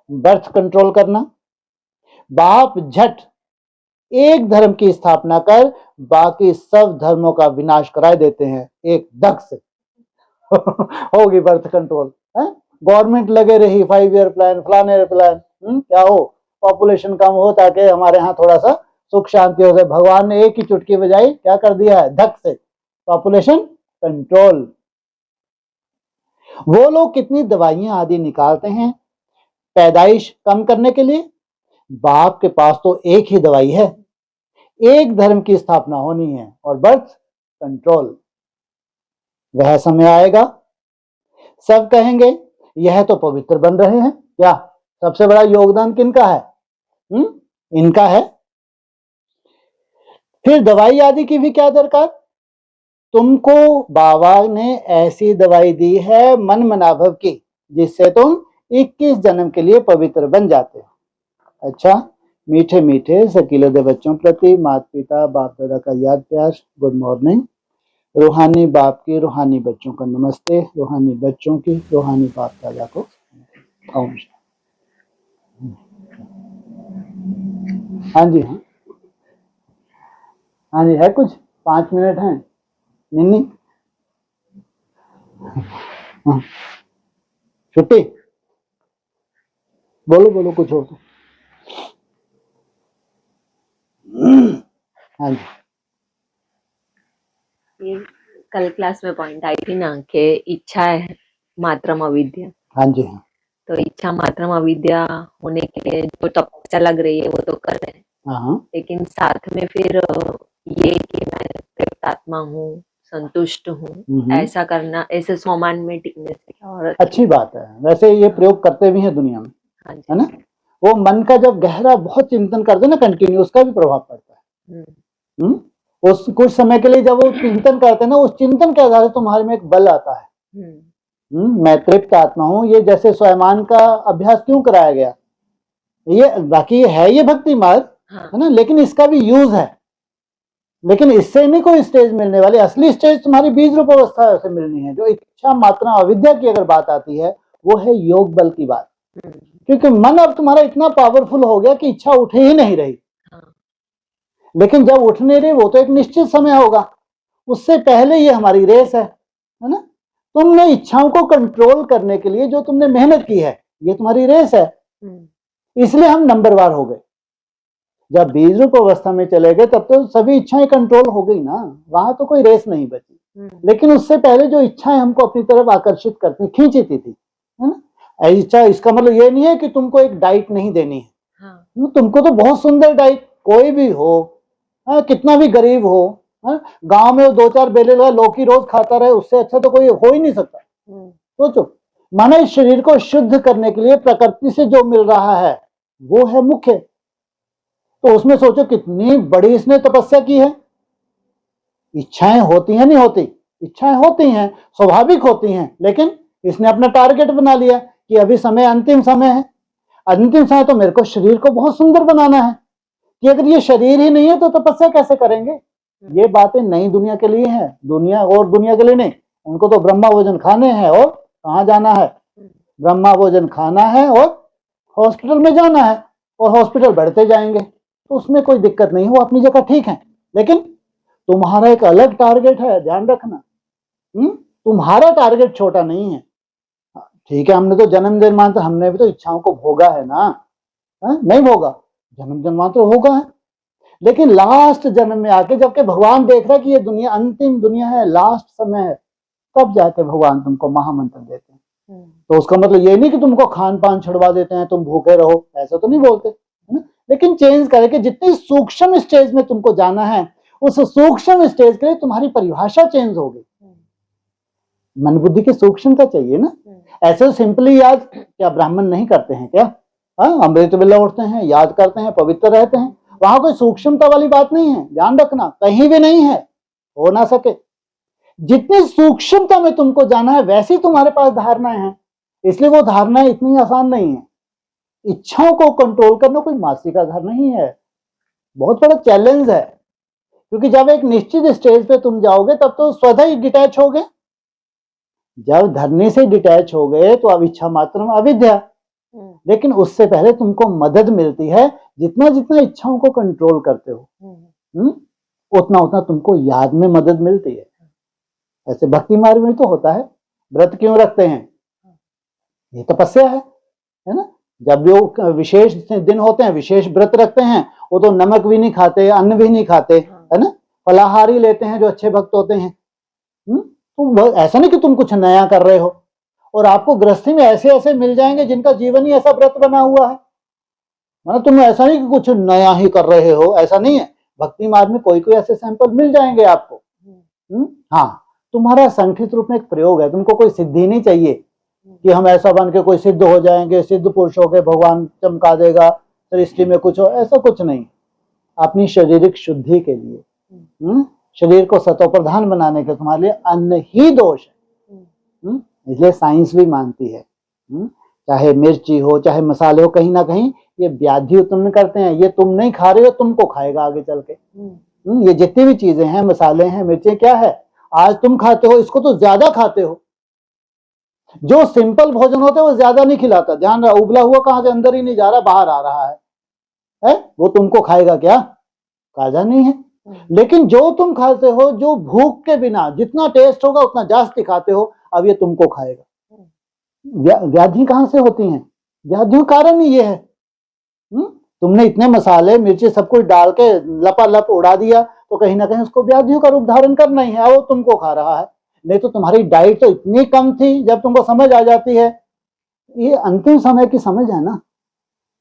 बर्थ कंट्रोल करना। बाप झट एक धर्म की स्थापना कर बाकी सब धर्मों का विनाश करा देते हैं एक धक से। होगी बर्थ कंट्रोल है, गवर्नमेंट लगे रही 5 ईयर प्लान, फलाने प्लान, क्या हो, पॉपुलेशन कम हो ताकि हमारे यहाँ थोड़ा सा सुख शांति हो जाए। भगवान ने एक ही चुटकी बजाई, क्या कर दिया है, धक से पॉपुलेशन कंट्रोल। वो लोग कितनी दवाइयां आदि निकालते हैं पैदाइश कम करने के लिए, बाप के पास तो एक ही दवाई है, एक धर्म की स्थापना होनी है और बर्थ कंट्रोल। वह समय आएगा, सब कहेंगे यह तो पवित्र बन रहे हैं। क्या सबसे बड़ा योगदान किनका है? इनका है। फिर दवाई आदि की भी क्या दरकार? तुमको बाबा ने ऐसी दवाई दी है मन मनाभव की, जिससे तुम 21 जन्म के लिए पवित्र बन जाते हो। अच्छा, मीठे मीठे सकीले बच्चों प्रति माता पिता बाप दादा का याद प्यार, गुड मॉर्निंग। रूहानी बाप की रूहानी बच्चों का नमस्ते, रूहानी बच्चों की रूहानी बाप दादा को ओम। हाँ जी, हाँ जी, है कुछ 5 मिनट हैं। निन्नी छुट्टी, बोलो बोलो कुछ हो तो। हाँ जी, ये कल क्लास में पॉइंट आई थी ना कि इच्छा है मात्रम अविद्या। हाँ जी, हाँ, तो इच्छा मात्रम अविद्या होने के लिए जो तपस्या लग रही है वो तो कर रहे हैं, हाँ, लेकिन साथ में फिर ये कि मैं तृप्त आत्मा हूँ, संतुष्ट हूँ, ऐसा करना, ऐसे सोमान में टिकने से और अच्छी बात है। वैसे ये प्रयोग करते भी हैं दुनिया में, है ना। वो मन का जब गहरा बहुत चिंतन करते ना कंटिन्यू, उसका भी प्रभाव पड़ता है। उस कुछ समय के लिए जब वो चिंतन करते हैं ना, उस चिंतन के आधार से तुम्हारे में एक बल आता है। मैं तृप्त आत्मा हूँ, ये जैसे स्वयमान का अभ्यास क्यों कराया गया? ये बाकी है ये भक्ति मार्ग, है ना, लेकिन इसका भी यूज है। लेकिन इससे नहीं कोई स्टेज मिलने वाली, असली स्टेज तुम्हारी बीज रूप अवस्था से मिलनी है। जो इच्छा मात्रा अविद्या की अगर बात आती है, वो है योग बल की बात। क्योंकि मन अब तुम्हारा इतना पावरफुल हो गया कि इच्छा उठ ही नहीं रही। लेकिन जब उठ नहीं रही वो तो एक निश्चित समय होगा, उससे पहले ये हमारी रेस है ना। तुमने इच्छाओं को कंट्रोल करने के लिए जो तुमने मेहनत की है, ये तुम्हारी रेस है। इसलिए हम नंबरवार हो गए। जब बीज रूप अवस्था में चले गए तब तो सभी इच्छाएं कंट्रोल हो गई ना, वहां तो कोई रेस नहीं बची। लेकिन उससे पहले जो इच्छाएं हमको अपनी तरफ आकर्षित करती खींचती थी, है ना। इच्छा, इसका मतलब ये नहीं है कि तुमको एक डाइट नहीं देनी है। तुमको तो बहुत सुंदर डाइट, कोई भी हो, कितना भी गरीब हो, गांव में वो 2-4 बेले लगा लौकी रोज खाता रहे, उससे अच्छा तो कोई हो ही नहीं सकता। सोचो, माना इस शरीर को शुद्ध करने के लिए प्रकृति से जो मिल रहा है वो है मुख्य। तो उसमें सोचो कितनी बड़ी इसने तपस्या की है। इच्छाएं होती हैं, नहीं होती? इच्छाएं होती हैं, स्वाभाविक होती हैं, लेकिन इसने अपना टारगेट बना लिया कि अभी समय अंतिम समय है। अंतिम समय तो मेरे को शरीर को बहुत सुंदर बनाना है, कि अगर ये शरीर ही नहीं है तो तपस्या कैसे करेंगे? ये बातें नई दुनिया के लिए हैं, दुनिया और दुनिया के लिए नहीं। उनको तो ब्रह्मा भोजन खाने हैं और कहाँ जाना है? ब्रह्मा भोजन खाना है और हॉस्पिटल में जाना है, और हॉस्पिटल बढ़ते जाएंगे, तो उसमें कोई दिक्कत नहीं, वो अपनी जगह ठीक है। लेकिन तुम्हारा एक अलग टारगेट है, ध्यान रखना। तुम्हारा टारगेट छोटा नहीं है। ठीक है, हमने तो जन्म जन्मांतर हमने भी तो इच्छाओं को भोगा है ना, नहीं भोगा? जन्म जन्मांतर होगा है। लेकिन लास्ट जन्म में आके जबकि भगवान देख रहा है कि ये दुनिया अंतिम दुनिया है, लास्ट समय है, तब जाके भगवान तुमको महामंत्र देते हैं। तो उसका मतलब ये नहीं कि तुमको खान पान छुड़वा देते हैं, तुम भूखे रहो, ऐसा तो नहीं बोलते, है ना। लेकिन चेंज करके जितनी सूक्ष्म स्टेज में तुमको जाना है, उस सूक्ष्म स्टेज के लिए तुम्हारी परिभाषा चेंज होगी। मन बुद्धि की सूक्ष्मता चाहिए ना। ऐसे सिंपली याद क्या ब्राह्मण नहीं करते हैं क्या? अमृत वेला उठते हैं, याद करते हैं, पवित्र रहते हैं, वहां कोई सूक्ष्मता वाली बात नहीं है। ध्यान रखना, कहीं भी नहीं है, हो ना सके। जितनी सूक्ष्मता में तुमको जाना है वैसी तुम्हारे पास धारणाएं हैं, इसलिए वो धारणाएं इतनी आसान नहीं है। इच्छाओं को कंट्रोल करना कोई मासी का घर नहीं है, बहुत बड़ा चैलेंज है। क्योंकि जब एक निश्चित स्टेज पे तुम जाओगे तब तो स्वतः ही डिटैच हो गए। जब धरने से डिटैच हो गए तो अब इच्छा मात्र में अविद्या। लेकिन उससे पहले तुमको मदद मिलती है, जितना जितना इच्छाओं को कंट्रोल करते हो उतना उतना तुमको याद में मदद मिलती है। ऐसे भक्ति मार्ग में तो होता है। व्रत क्यों रखते हैं? ये तपस्या है ना। जब लोग विशेष दिन होते हैं, विशेष व्रत रखते हैं, वो तो नमक भी नहीं खाते, अन्न भी नहीं खाते, है ना, फलाहारी लेते हैं जो अच्छे भक्त होते हैं। तो ऐसा नहीं कि तुम कुछ नया कर रहे हो। और आपको गृहस्थी में ऐसे ऐसे मिल जाएंगे जिनका जीवन ही ऐसा व्रत बना हुआ है। मतलब तुम ऐसा नहीं कि कुछ नया ही कर रहे हो, ऐसा नहीं है। भक्ति मार्ग में कोई कोई ऐसे सैंपल मिल जाएंगे आपको। हाँ, तुम्हारा संगठित रूप में एक प्रयोग है, तुमको कोई सिद्धि नहीं चाहिए कि हम ऐसा बन के कोई सिद्ध हो जाएंगे, सिद्ध पुरुष हो गए, भगवान चमका देगा, सृष्टि में कुछ हो, ऐसा कुछ नहीं। अपनी शारीरिक शुद्धि के लिए, शरीर को सतो प्रधान बनाने के तुम्हारे लिए अन्न ही दोष है। इसलिए साइंस भी मानती है, चाहे मिर्ची हो चाहे मसाले हो, कहीं ना कहीं ये व्याधि उत्पन्न करते हैं। ये तुम नहीं खा रहे हो, तुमको खाएगा आगे चल के। ये जितनी भी चीजें हैं, मसाले हैं, मिर्ची, क्या है, आज तुम खाते हो, इसको तो ज्यादा खाते हो। जो सिंपल भोजन होता है वो ज्यादा नहीं खिलाता, ध्यान रहा, उबला हुआ कहां से अंदर ही नहीं जा रहा, बाहर आ रहा है? वो तुमको खाएगा क्या? ताजा नहीं है। लेकिन जो तुम खाते हो, जो भूख के बिना जितना टेस्ट होगा उतना जास्ती खाते हो, अब ये तुमको खाएगा। व्याधि कहां से होती हैं? व्याधियों कारण ही ये है। तुमने इतने मसाले मिर्ची सब कुछ डाल के लपालप उड़ा दिया, तो कहीं ना कहीं उसको व्याधियों का रूप धारण करना ही है, वो तुमको खा रहा है। नहीं तो तुम्हारी डाइट तो इतनी कम थी, जब तुमको समझ आ जाती है। ये अंतिम समय की समझ है ना,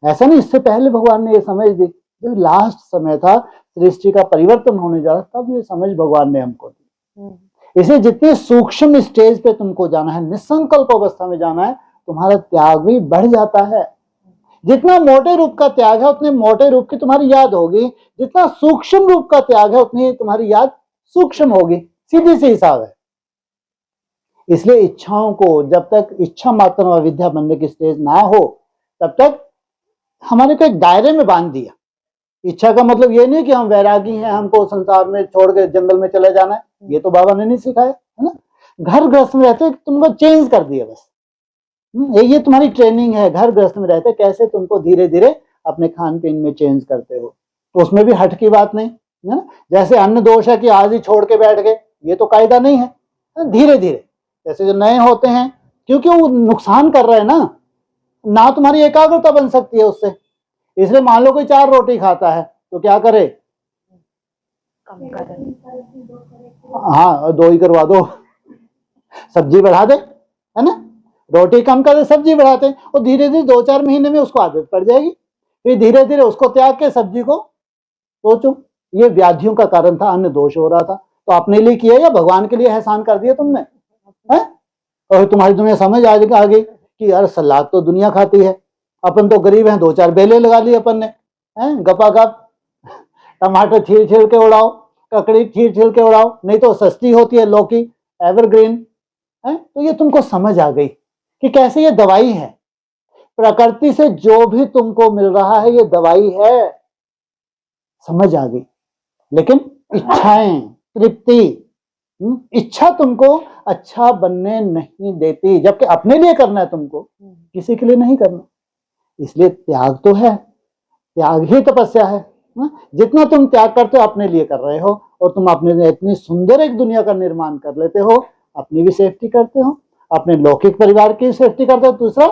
ऐसा नहीं इससे पहले भगवान ने ये समझ दी। जब लास्ट समय था, सृष्टि का परिवर्तन होने जा रहा, तब ये समझ भगवान ने हमको दी। इसे जितने सूक्ष्म स्टेज पे तुमको जाना है, निसंकल्प अवस्था में जाना है, तुम्हारा त्याग भी बढ़ जाता है। जितना मोटे रूप का त्याग है, उतने मोटे रूप की तुम्हारी याद होगी। जितना सूक्ष्म रूप का त्याग है, उतनी तुम्हारी याद सूक्ष्म होगी। सीधी सी हिसाब है। इसलिए इच्छाओं को, जब तक इच्छा मात्र अविद्या बनने की स्टेज ना हो, तब तक हमारे को एक दायरे में बांध दिया। इच्छा का मतलब ये नहीं कि हम वैरागी हैं, हमको संसार में छोड़ के जंगल में चले जाना है, ये तो बाबा ने नहीं सिखाया, है ना। घर गृहस्थ में रहते तुमको चेंज कर दिया बस। ये तुम्हारी ट्रेनिंग है, घर गृहस्थ में रहते कैसे तुमको धीरे धीरे अपने खान पीन में चेंज करते हो। तो उसमें भी हट की बात नहीं है ना। जैसे अन्न दोष है कि आज ही छोड़ के बैठ गए, ये तो कायदा नहीं है। धीरे धीरे जैसे जो नए होते हैं, क्योंकि वो नुकसान कर रहे हैं ना तुम्हारी एकाग्रता बन सकती है उससे। इसलिए मान लो कोई 4 रोटी खाता है, तो क्या करे? कम करे। हाँ, 2 ही करवा दो, सब्जी बढ़ा दे, है ना। रोटी कम कर दे, सब्जी बढ़ाते हैं, और धीरे धीरे 2-4 महीने में उसको आदत पड़ जाएगी। फिर धीरे धीरे उसको त्याग के सब्जी को सोचो। ये व्याधियों का कारण था, अन्न दोष हो रहा था। तो अपने लिए किया या भगवान के लिए एहसान कर दिया तुमने, है? और तुम्हारी दुनिया समझ आ गई कि यार सलाद तो दुनिया खाती है, अपन तो गरीब हैं, 2-4 बेले लगा ली अपन ने, हैं? गपागप टमाटर छील छील के उड़ाओ, ककड़ी छील छील के उड़ाओ, नहीं तो सस्ती होती है लौकी, एवरग्रीन, है? तो ये तुमको समझ आ गई कि कैसे ये दवाई है। प्रकृति से जो भी तुमको मिल रहा है ये दवाई है, समझ आ गई। लेकिन इच्छाएं, तृप्ति, इच्छा तुमको अच्छा बनने नहीं देती, जबकि अपने लिए करना है तुमको, किसी के लिए नहीं करना। इसलिए त्याग तो है, त्याग ही तपस्या है। जितना तुम त्याग करते हो अपने लिए कर रहे हो, और तुम अपने लिए इतनी सुंदर एक दुनिया का निर्माण कर लेते हो, अपनी भी सेफ्टी करते हो, अपने लौकिक परिवार की सेफ्टी करते हो, दूसरा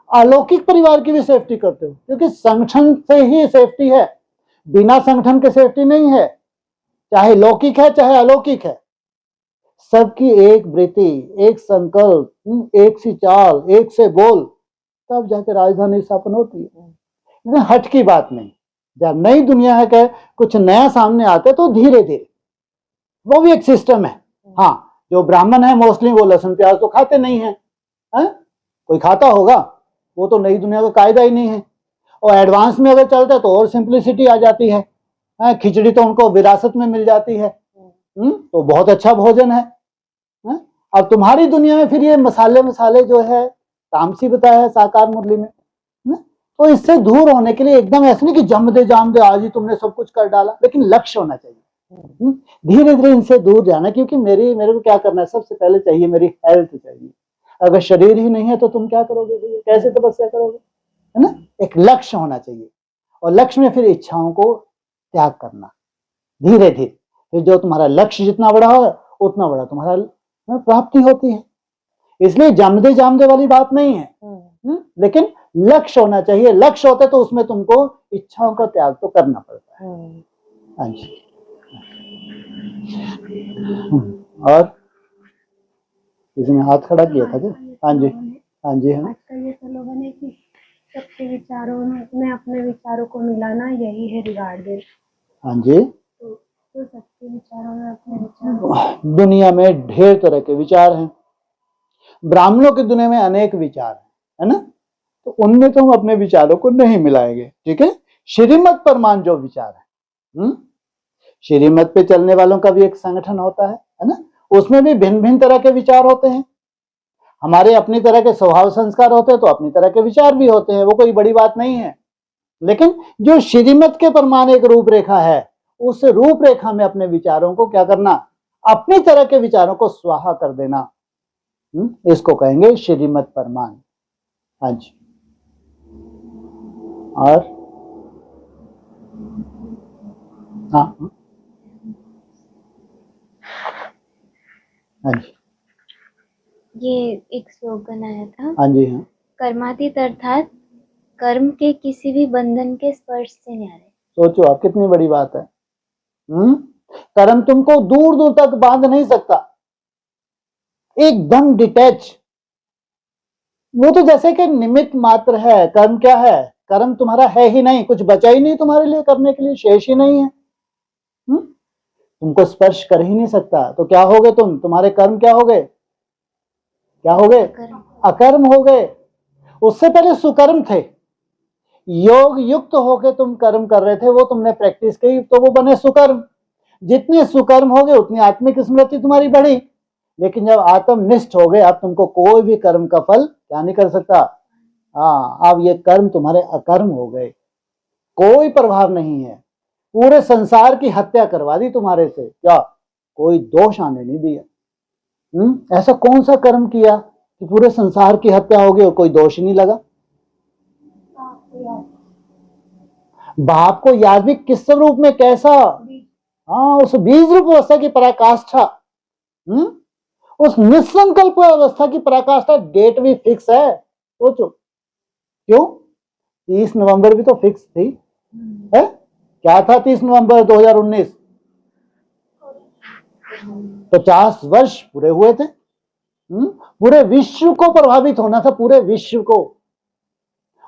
अलौकिक परिवार की भी सेफ्टी करते हो। क्योंकि संगठन से ही सेफ्टी है, बिना संगठन के सेफ्टी नहीं है। चाहे लौकिक है चाहे अलौकिक है, सबकी एक वृत्ति, एक संकल्प, एक सी चाल, एक से बोल, तब जाके राजधानी स्थापन होती है। हट की बात नहीं। जब नई दुनिया है कि कुछ नया सामने आता है, तो धीरे धीरे, वो भी एक सिस्टम है। हाँ, जो ब्राह्मण है मोस्टली वो लहसुन प्याज तो खाते नहीं है, कोई खाता होगा? वो तो नई दुनिया का कायदा ही नहीं है। और एडवांस में अगर चलता है तो और सिंप्लिसिटी आ जाती है। खिचड़ी तो उनको विरासत में मिल जाती है, तो बहुत अच्छा भोजन है। अब तुम्हारी दुनिया में फिर ये मसाले जो है, तामसी बताया है साकार मुरली में, तो इससे दूर होने के लिए एकदम ऐसे नहीं कि जम दे आज ही तुमने सब कुछ कर डाला, लेकिन लक्ष्य होना चाहिए। धीरे धीरे इनसे दूर जाना, क्योंकि मेरे को क्या करना है, सबसे पहले चाहिए मेरी हेल्थ चाहिए। अगर शरीर ही नहीं है तो तुम क्या करोगे भैया, कैसे तपस्या करोगे, है ना। एक लक्ष्य होना चाहिए, और लक्ष्य में फिर इच्छाओं को त्याग करना धीरे धीरे। फिर जो तुम्हारा लक्ष्य जितना बड़ा हो, उतना बड़ा तुम्हारा प्राप्ति होती है। इसलिए जामदे जामदे वाली बात नहीं है, लेकिन लक्ष्य होना चाहिए। लक्ष्य होता है तो उसमें तुमको इच्छाओं का त्याग तो करना पड़ता है। हाँ जी। और किसी ने हाथ खड़ा किया था क्या? हाँ जी, हाँ जी, हाँ। आजकल ये प्रलोभन है कि सबके विचारों में अपने विचारों को मिलाना यही है रिगार्डेड। हाँ जी। तो सबके विचारों में अपने विचारों, दुनिया में ढेर तरह के विचार हैं, ब्राह्मणों की दुनिया में अनेक विचार है ना, तो उनमें तो हम अपने विचारों को नहीं मिलाएंगे, ठीक है। श्रीमत परमान जो विचार है, श्रीमत पे चलने वालों का भी एक संगठन होता है ना, उसमें भी भिन्न भिन्न तरह के विचार होते हैं। हमारे अपनी तरह के स्वभाव संस्कार होते हैं तो अपनी तरह के विचार भी होते हैं, वो कोई बड़ी बात नहीं है। लेकिन जो श्रीमत के परमान एक रूपरेखा है, उस रूपरेखा में अपने विचारों को क्या करना, अपनी तरह के विचारों को स्वाहा कर देना, इसको कहेंगे श्रीमत परमान। हाँ जी। और हाँ हाँ जी, ये एक स्लोगन आया था, हाँ जी, हाँ। कर्मातीत अर्थात कर्म के किसी भी बंधन के स्पर्श से न्यारे। सोचो आप, कितनी बड़ी बात है। कर्म तुमको दूर दूर तक बांध नहीं सकता, एकदम डिटैच। वो तो जैसे कि निमित्त मात्र है। कर्म क्या है, कर्म तुम्हारा है ही नहीं, कुछ बचा ही नहीं तुम्हारे लिए करने के लिए, शेष ही नहीं है। तुमको स्पर्श कर ही नहीं सकता, तो क्या हो गए तुम, तुम्हारे कर्म क्या हो गए, क्या हो गए, अकर्म हो गए। उससे पहले सुकर्म थे, योग युक्त होके तुम कर्म कर रहे थे, वो तुमने प्रैक्टिस की तो वो बने सुकर्म। जितने सुकर्म हो गए उतनी आत्मिक स्मृति तुम्हारी बढ़ी। लेकिन जब आत्मनिष्ठ हो गए, अब तुमको कोई भी कर्म का फल क्या नहीं कर सकता। हाँ, अब ये कर्म तुम्हारे अकर्म हो गए, कोई प्रभाव नहीं है। पूरे संसार की हत्या करवा दी तुम्हारे से, क्या कोई दोष आने नहीं दिया। ऐसा कौन सा कर्म किया कि पूरे संसार की हत्या हो गई और कोई दोष नहीं लगा। बाप को याज्ञिक किस स्वरूप में, कैसा, हाँ, उस बीज रूप अवस्था की पराकाष्ठा, उस निसंकल्प अवस्था की पराकाष्ठा। डेट भी फिक्स है, सोचो क्यों, 30 नवंबर भी तो फिक्स थी है? क्या था 30 नवंबर 2019, 50 वर्ष पूरे हुए थे। पूरे विश्व को प्रभावित होना था, पूरे विश्व को।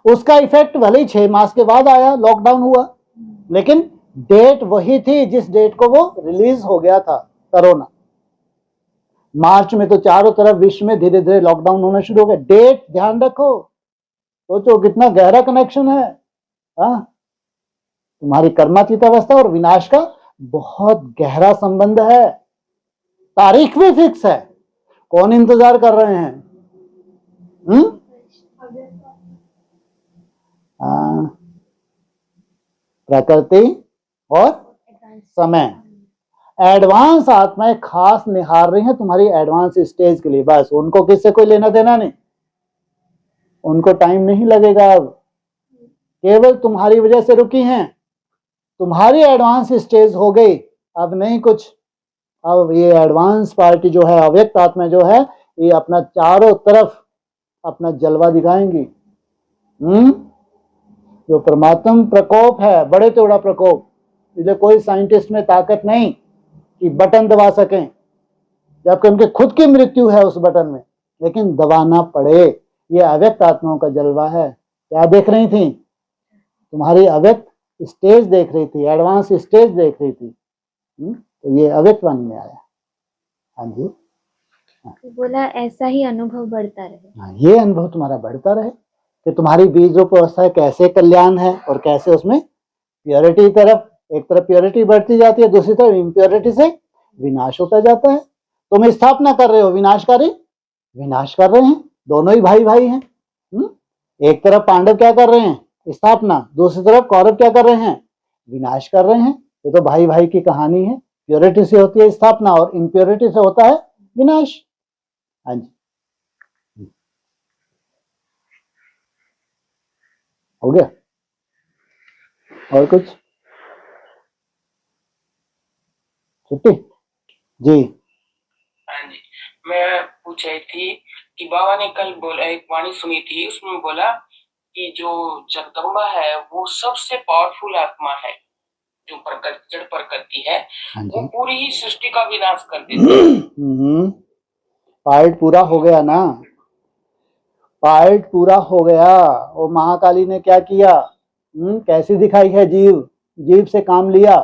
उसका इफेक्ट भले ही 6 मास के बाद आया, लॉकडाउन हुआ, लेकिन डेट वही थी जिस डेट को वो रिलीज हो गया था कोरोना। मार्च में तो चारों तरफ विश्व में धीरे धीरे लॉकडाउन होना शुरू हो गया। डेट ध्यान रखो, सोचो कितना गहरा कनेक्शन है। तुम्हारी कर्मातीत अवस्था और विनाश का बहुत गहरा संबंध है। तारीख भी फिक्स है, कौन इंतजार कर रहे हैं। प्रकृति और समय, एडवांस आत्माएं खास निहार रही हैं तुम्हारी एडवांस स्टेज के लिए। बस उनको किससे कोई लेना देना नहीं, उनको टाइम नहीं लगेगा, अब केवल तुम्हारी वजह से रुकी हैं। तुम्हारी एडवांस स्टेज हो गई, अब नहीं कुछ। अब ये एडवांस पार्टी जो है, अव्यक्त आत्मा जो है, ये अपना चारों तरफ अपना जलवा दिखाएंगी। जो परमात्म प्रकोप है, बड़े चौड़ा प्रकोप, इसलिए कोई साइंटिस्ट में ताकत नहीं कि बटन दबा सकें, जबकि उनके खुद की मृत्यु है उस बटन में, लेकिन दबाना पड़े। ये अव्यक्त आत्माओं का जलवा है। क्या देख रही थी, तुम्हारी अव्यक्त स्टेज देख रही थी, एडवांस स्टेज देख रही थी। तो ये अव्यक्त वाणी में आया। हाँ जी, तो बोला ऐसा ही अनुभव बढ़ता रहे। हाँ, ये अनुभव तुम्हारा बढ़ता रहे कि तुम्हारी बीज रूप अवस्था कैसे कल्याण है और कैसे उसमें प्योरिटी तरफ, एक तरफ प्योरिटी बढ़ती जाती है, दूसरी तरफ इम्प्योरिटी से विनाश होता जाता है। तुम स्थापना कर रहे हो, विनाशकारी विनाश कर रहे हैं, दोनों ही भाई भाई हैं। एक तरफ पांडव क्या कर रहे हैं, स्थापना, दूसरी तरफ कौरव क्या कर रहे हैं, विनाश कर रहे हैं। ये तो भाई भाई की कहानी है। प्योरिटी से होती है स्थापना और इम्प्योरिटी से होता है विनाश। हाँ जी, हो गया और कुछ छुट्टी जी। हाँ जी, मैं पूछ रही थी कि बाबा ने कल बोला, एक वाणी सुनी थी, उसमें बोला कि जो जगदम्बा है वो सबसे पावरफुल आत्मा है, जो प्रकृति, जड़ प्रकृति है, वो पूरी ही सृष्टि का विनाश कर देती है। पार्ट पूरा हो गया ना। पार्ट पूरा हो गया। और महाकाली ने क्या किया? कैसी दिखाई है जीव? जीव से काम लिया।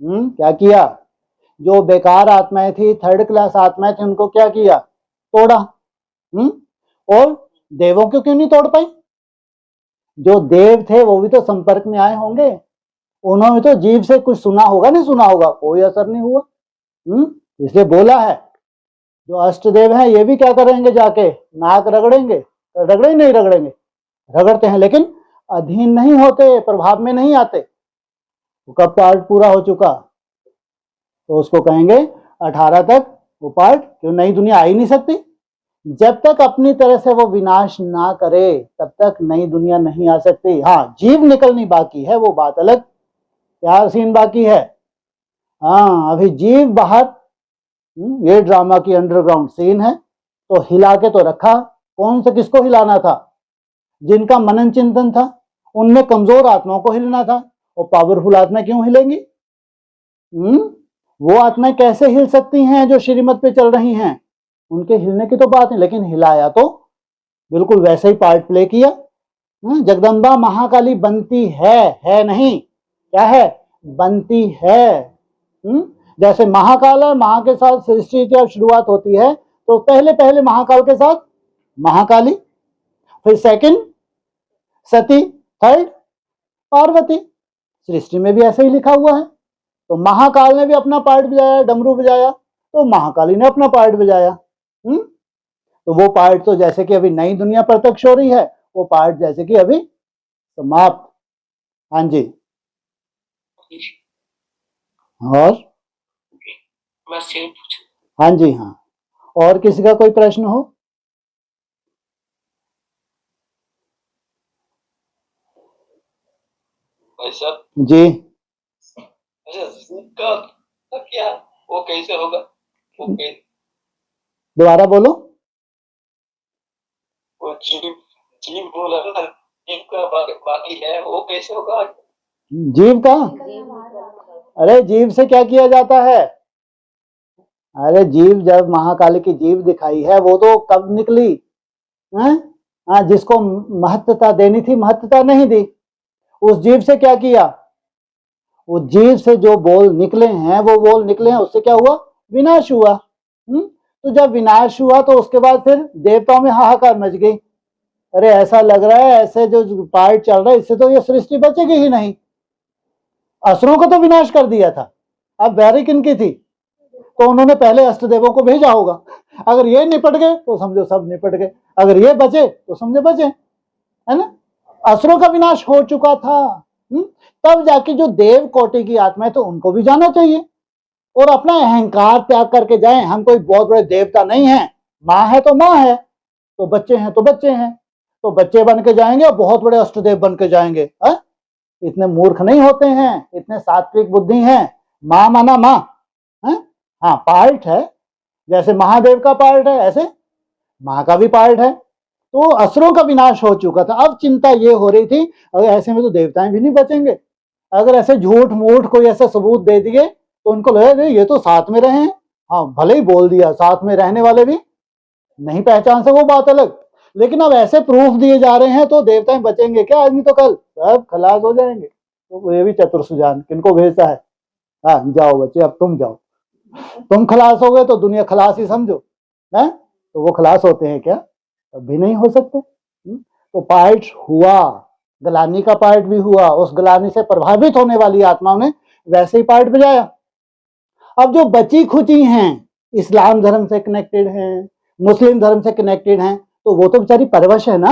क्या किया? जो बेकार आत्माएं थी, थर्ड क्लास आत्माएं थी, उनको क्या किया? तोड़ा। और देवों को क्यों नहीं तोड़ पाई? जो देव थे वो भी तो संपर्क में आए होंगे, उन्होंने तो जीव से कुछ सुना होगा, नहीं सुना होगा, कोई असर नहीं हुआ। इसलिए बोला है जो अष्टदेव हैं ये भी क्या करेंगे? जाके नाक रगड़ेंगे, रगड़े नहीं रगड़ेंगे, रगड़ते हैं, लेकिन अधीन नहीं होते, प्रभाव में नहीं आते। तो कब पार्ट पूरा हो चुका तो उसको कहेंगे 18 तक वो पार्ट, क्यों नई दुनिया आ ही नहीं सकती। जब तक अपनी तरह से वो विनाश ना करे तब तक नई दुनिया नहीं आ सकती। हाँ, जीव निकलनी बाकी है, वो बात अलग। क्या सीन बाकी है? हाँ, अभी जीव बाहर, ये ड्रामा की अंडरग्राउंड सीन है। तो हिला के तो रखा, कौन से किसको हिलाना था? जिनका मनन चिंतन था, उनमें कमजोर आत्माओं को हिलना था। और पावरफुल आत्माएं क्यों हिलेंगी? वो आत्माएं कैसे हिल सकती हैं जो श्रीमत पे चल रही हैं? उनके हिलने की तो बात नहीं, लेकिन हिलाया तो बिल्कुल वैसे ही पार्ट प्ले किया। जगदम्बा महाकाली बनती है नहीं, क्या है? बनती है। जैसे महाकाल है, महा के साथ सृष्टि की शुरुआत होती है, तो पहले पहले महाकाल के साथ महाकाली, फिर सेकंड सती, थर्ड पार्वती। सृष्टि में भी ऐसे ही लिखा हुआ है। तो महाकाल ने भी अपना पार्ट बजाया, डमरू बजाया, तो महाकाली ने अपना पार्ट बजाया। तो वो पार्ट तो जैसे कि अभी नई दुनिया प्रत्यक्ष हो रही है, वो पार्ट जैसे कि अभी समाप्त। हाँ जी, और बस यही पूछ। हाँ जी, हाँ, और किसी का कोई प्रश्न हो? भाई साहब जी, का क्या वो कैसे होगा? वो दोबारा बोलो। वो जीव बोला ना, जीव का बाकी है, वो कैसे होगा? जीव का? अरे जीव से क्या किया जाता है? अरे जीव, जब महाकाली की जीव दिखाई है, वो तो कब निकली? हाँ, जिसको महत्वता देनी थी महत्वता नहीं दी। उस जीव से क्या किया? उस जीव से जो बोल निकले हैं, वो बोल निकले हैं, उससे क्या हुआ? विनाश हुआ। तो जब विनाश हुआ तो उसके बाद फिर देवताओं में हाहाकार मच गई। अरे ऐसा लग रहा है ऐसे जो पार्ट चल रहा है इससे तो ये सृष्टि बचेगी ही नहीं। असुरों को तो विनाश कर दिया था, अब बैरी किनकी थी? तो उन्होंने पहले अष्टदेवों को भेजा होगा। अगर ये निपट गए तो समझो सब निपट गए, अगर ये बचे तो समझो बचे, है ना? असुरों का विनाश हो चुका था। तब जाके जो देव कोटि की आत्मा है तो उनको भी जाना चाहिए और अपना अहंकार त्याग करके जाएं। हम कोई बहुत बड़े देवता नहीं है, माँ है तो माँ है, तो बच्चे हैं तो बच्चे हैं, तो बच्चे बन के जाएंगे और बहुत बड़े अष्टदेव बन के जाएंगे। इतने मूर्ख नहीं होते हैं, इतने सात्विक बुद्धि हैं। माँ माना माँ, हाँ पार्ट है, जैसे महादेव का पार्ट है ऐसे माँ का भी पार्ट है। तो असुरों का विनाश हो चुका था। अब चिंता ये हो रही थी अगर ऐसे में तो देवताएं भी नहीं बचेंगे। अगर ऐसे झूठ मूठ कोई ऐसा सबूत दे दिए तो उनको लगे ये तो साथ में रहे हैं। हाँ भले ही बोल दिया, साथ में रहने वाले भी नहीं पहचान सके वो बात अलग, लेकिन अब ऐसे प्रूफ दिए जा रहे हैं तो देवताएं बचेंगे क्या? आज नहीं तो कल सब खलास हो जाएंगे। तो ये भी चतुर सुजान किनको भेजता है? हाँ जाओ बच्चे, अब तुम जाओ, तुम खलास हो गए तो दुनिया खलास ही समझो, है? तो वो खलास होते हैं क्या? भी नहीं हो सकते। तो पार्ट हुआ, गलानी का पार्ट भी हुआ, उस गलानी से प्रभावित होने वाली आत्माओं ने वैसे ही पार्ट बजाया। अब जो बची खुची हैं, इस्लाम धर्म से कनेक्टेड हैं, मुस्लिम धर्म से कनेक्टेड हैं, तो वो तो बेचारी परवश है ना,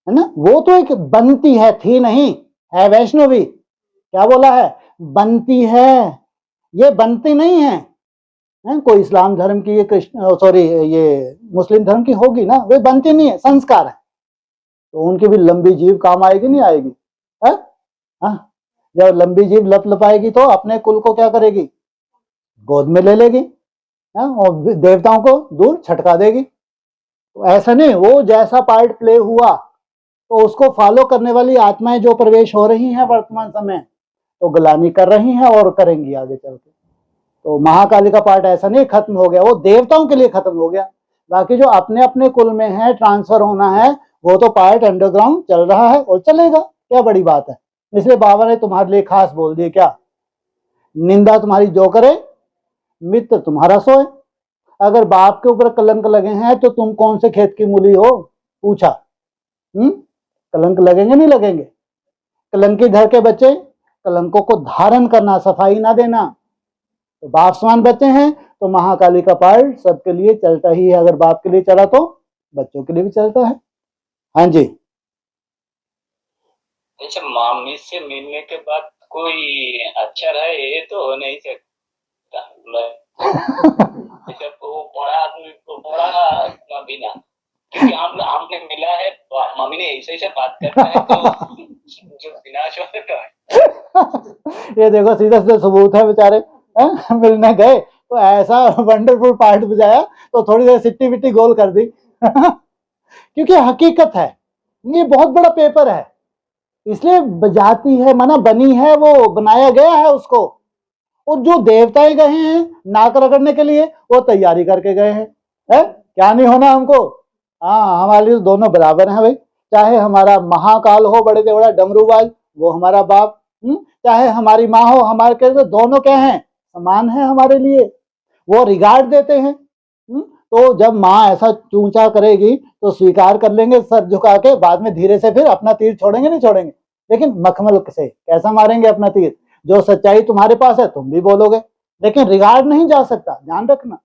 है ना? वो तो एक बनती है, थी नहीं है। वैष्णवी क्या बोला है? बनती है, ये बनती नहीं है। कोई इस्लाम धर्म की, ये कृष्ण सॉरी ये मुस्लिम धर्म की होगी ना, वे बनती नहीं है, संस्कार है। तो उनकी भी लंबी जीव काम आएगी नहीं आएगी? हाँ, जब लंबी जीव लप लपाएगी तो अपने कुल को क्या करेगी? गोद में ले लेगी, और देवताओं को दूर छटका देगी। तो ऐसा नहीं, वो जैसा पार्ट प्ले हुआ तो उसको फॉलो करने वाली आत्माएं जो प्रवेश हो रही हैं वर्तमान समय, तो गलानी कर रही हैं और करेंगी आगे चल के। तो महाकाली का पार्ट ऐसा नहीं खत्म हो गया, वो देवताओं के लिए खत्म हो गया। बाकी जो अपने अपने कुल में है ट्रांसफर होना है वो तो पार्ट अंडरग्राउंड चल रहा है और चलेगा, क्या बड़ी बात है। इसलिए बाबा ने तुम्हारे लिए खास बोल दिए क्या, निंदा तुम्हारी जो करे मित्र तुम्हारा सोए। अगर बाप के ऊपर कलंक लगे हैं तो तुम कौन से खेत की मूली हो, पूछा। कलंक लगेंगे नहीं लगेंगे? कलंकी घर के बच्चे कलंकों को धारण करना, सफाई ना देना। तो बाप समान बच्चे हैं तो महाकाली का पार्ट सबके लिए चलता ही है। अगर बाप के लिए चला तो बच्चों के लिए भी चलता है। हाँ जी। अच्छा, मामी से मिलने के बाद कोई अच्छा रहे ये तो हो नहीं सकता। जैसे वो बड़ा आदमी को बड़ा बिना, क्योंकि हमने मिला है, मम्मी ने ऐसे ऐसे बात करता है तो जो विनाश होता है। ये देखो सीधा सीधा सबूत है बेचारे, मिलने गए तो ऐसा वंडरफुल पार्ट बजाया तो थोड़ी देर सिट्टी विट्टी गोल कर दी। क्योंकि हकीकत है, ये बहुत बड़ा पेपर है, इसलिए बजाती है माना बनी है, वो बनाया गया है उसको। और जो देवताएं गए हैं नाक रगड़ने के लिए वो तैयारी करके गए हैं, है? क्या नहीं होना हमको। हाँ, हमारे लिए दोनों बराबर हैं भाई। चाहे हमारा महाकाल हो बड़े से बड़ा डमरूबाज, वो हमारा बाप, चाहे हमारी माँ हो हमारे के, तो दोनों क्या हैं, समान है हमारे लिए। वो रिगार्ड देते हैं। तो जब माँ ऐसा चूंचा करेगी तो स्वीकार कर लेंगे सर झुका के, बाद में धीरे से फिर अपना तीर छोड़ेंगे नहीं छोड़ेंगे, लेकिन मखमल से कैसा मारेंगे अपना तीर। जो सच्चाई तुम्हारे पास है तुम भी बोलोगे, लेकिन रिगार्ड नहीं जा सकता, ध्यान रखना,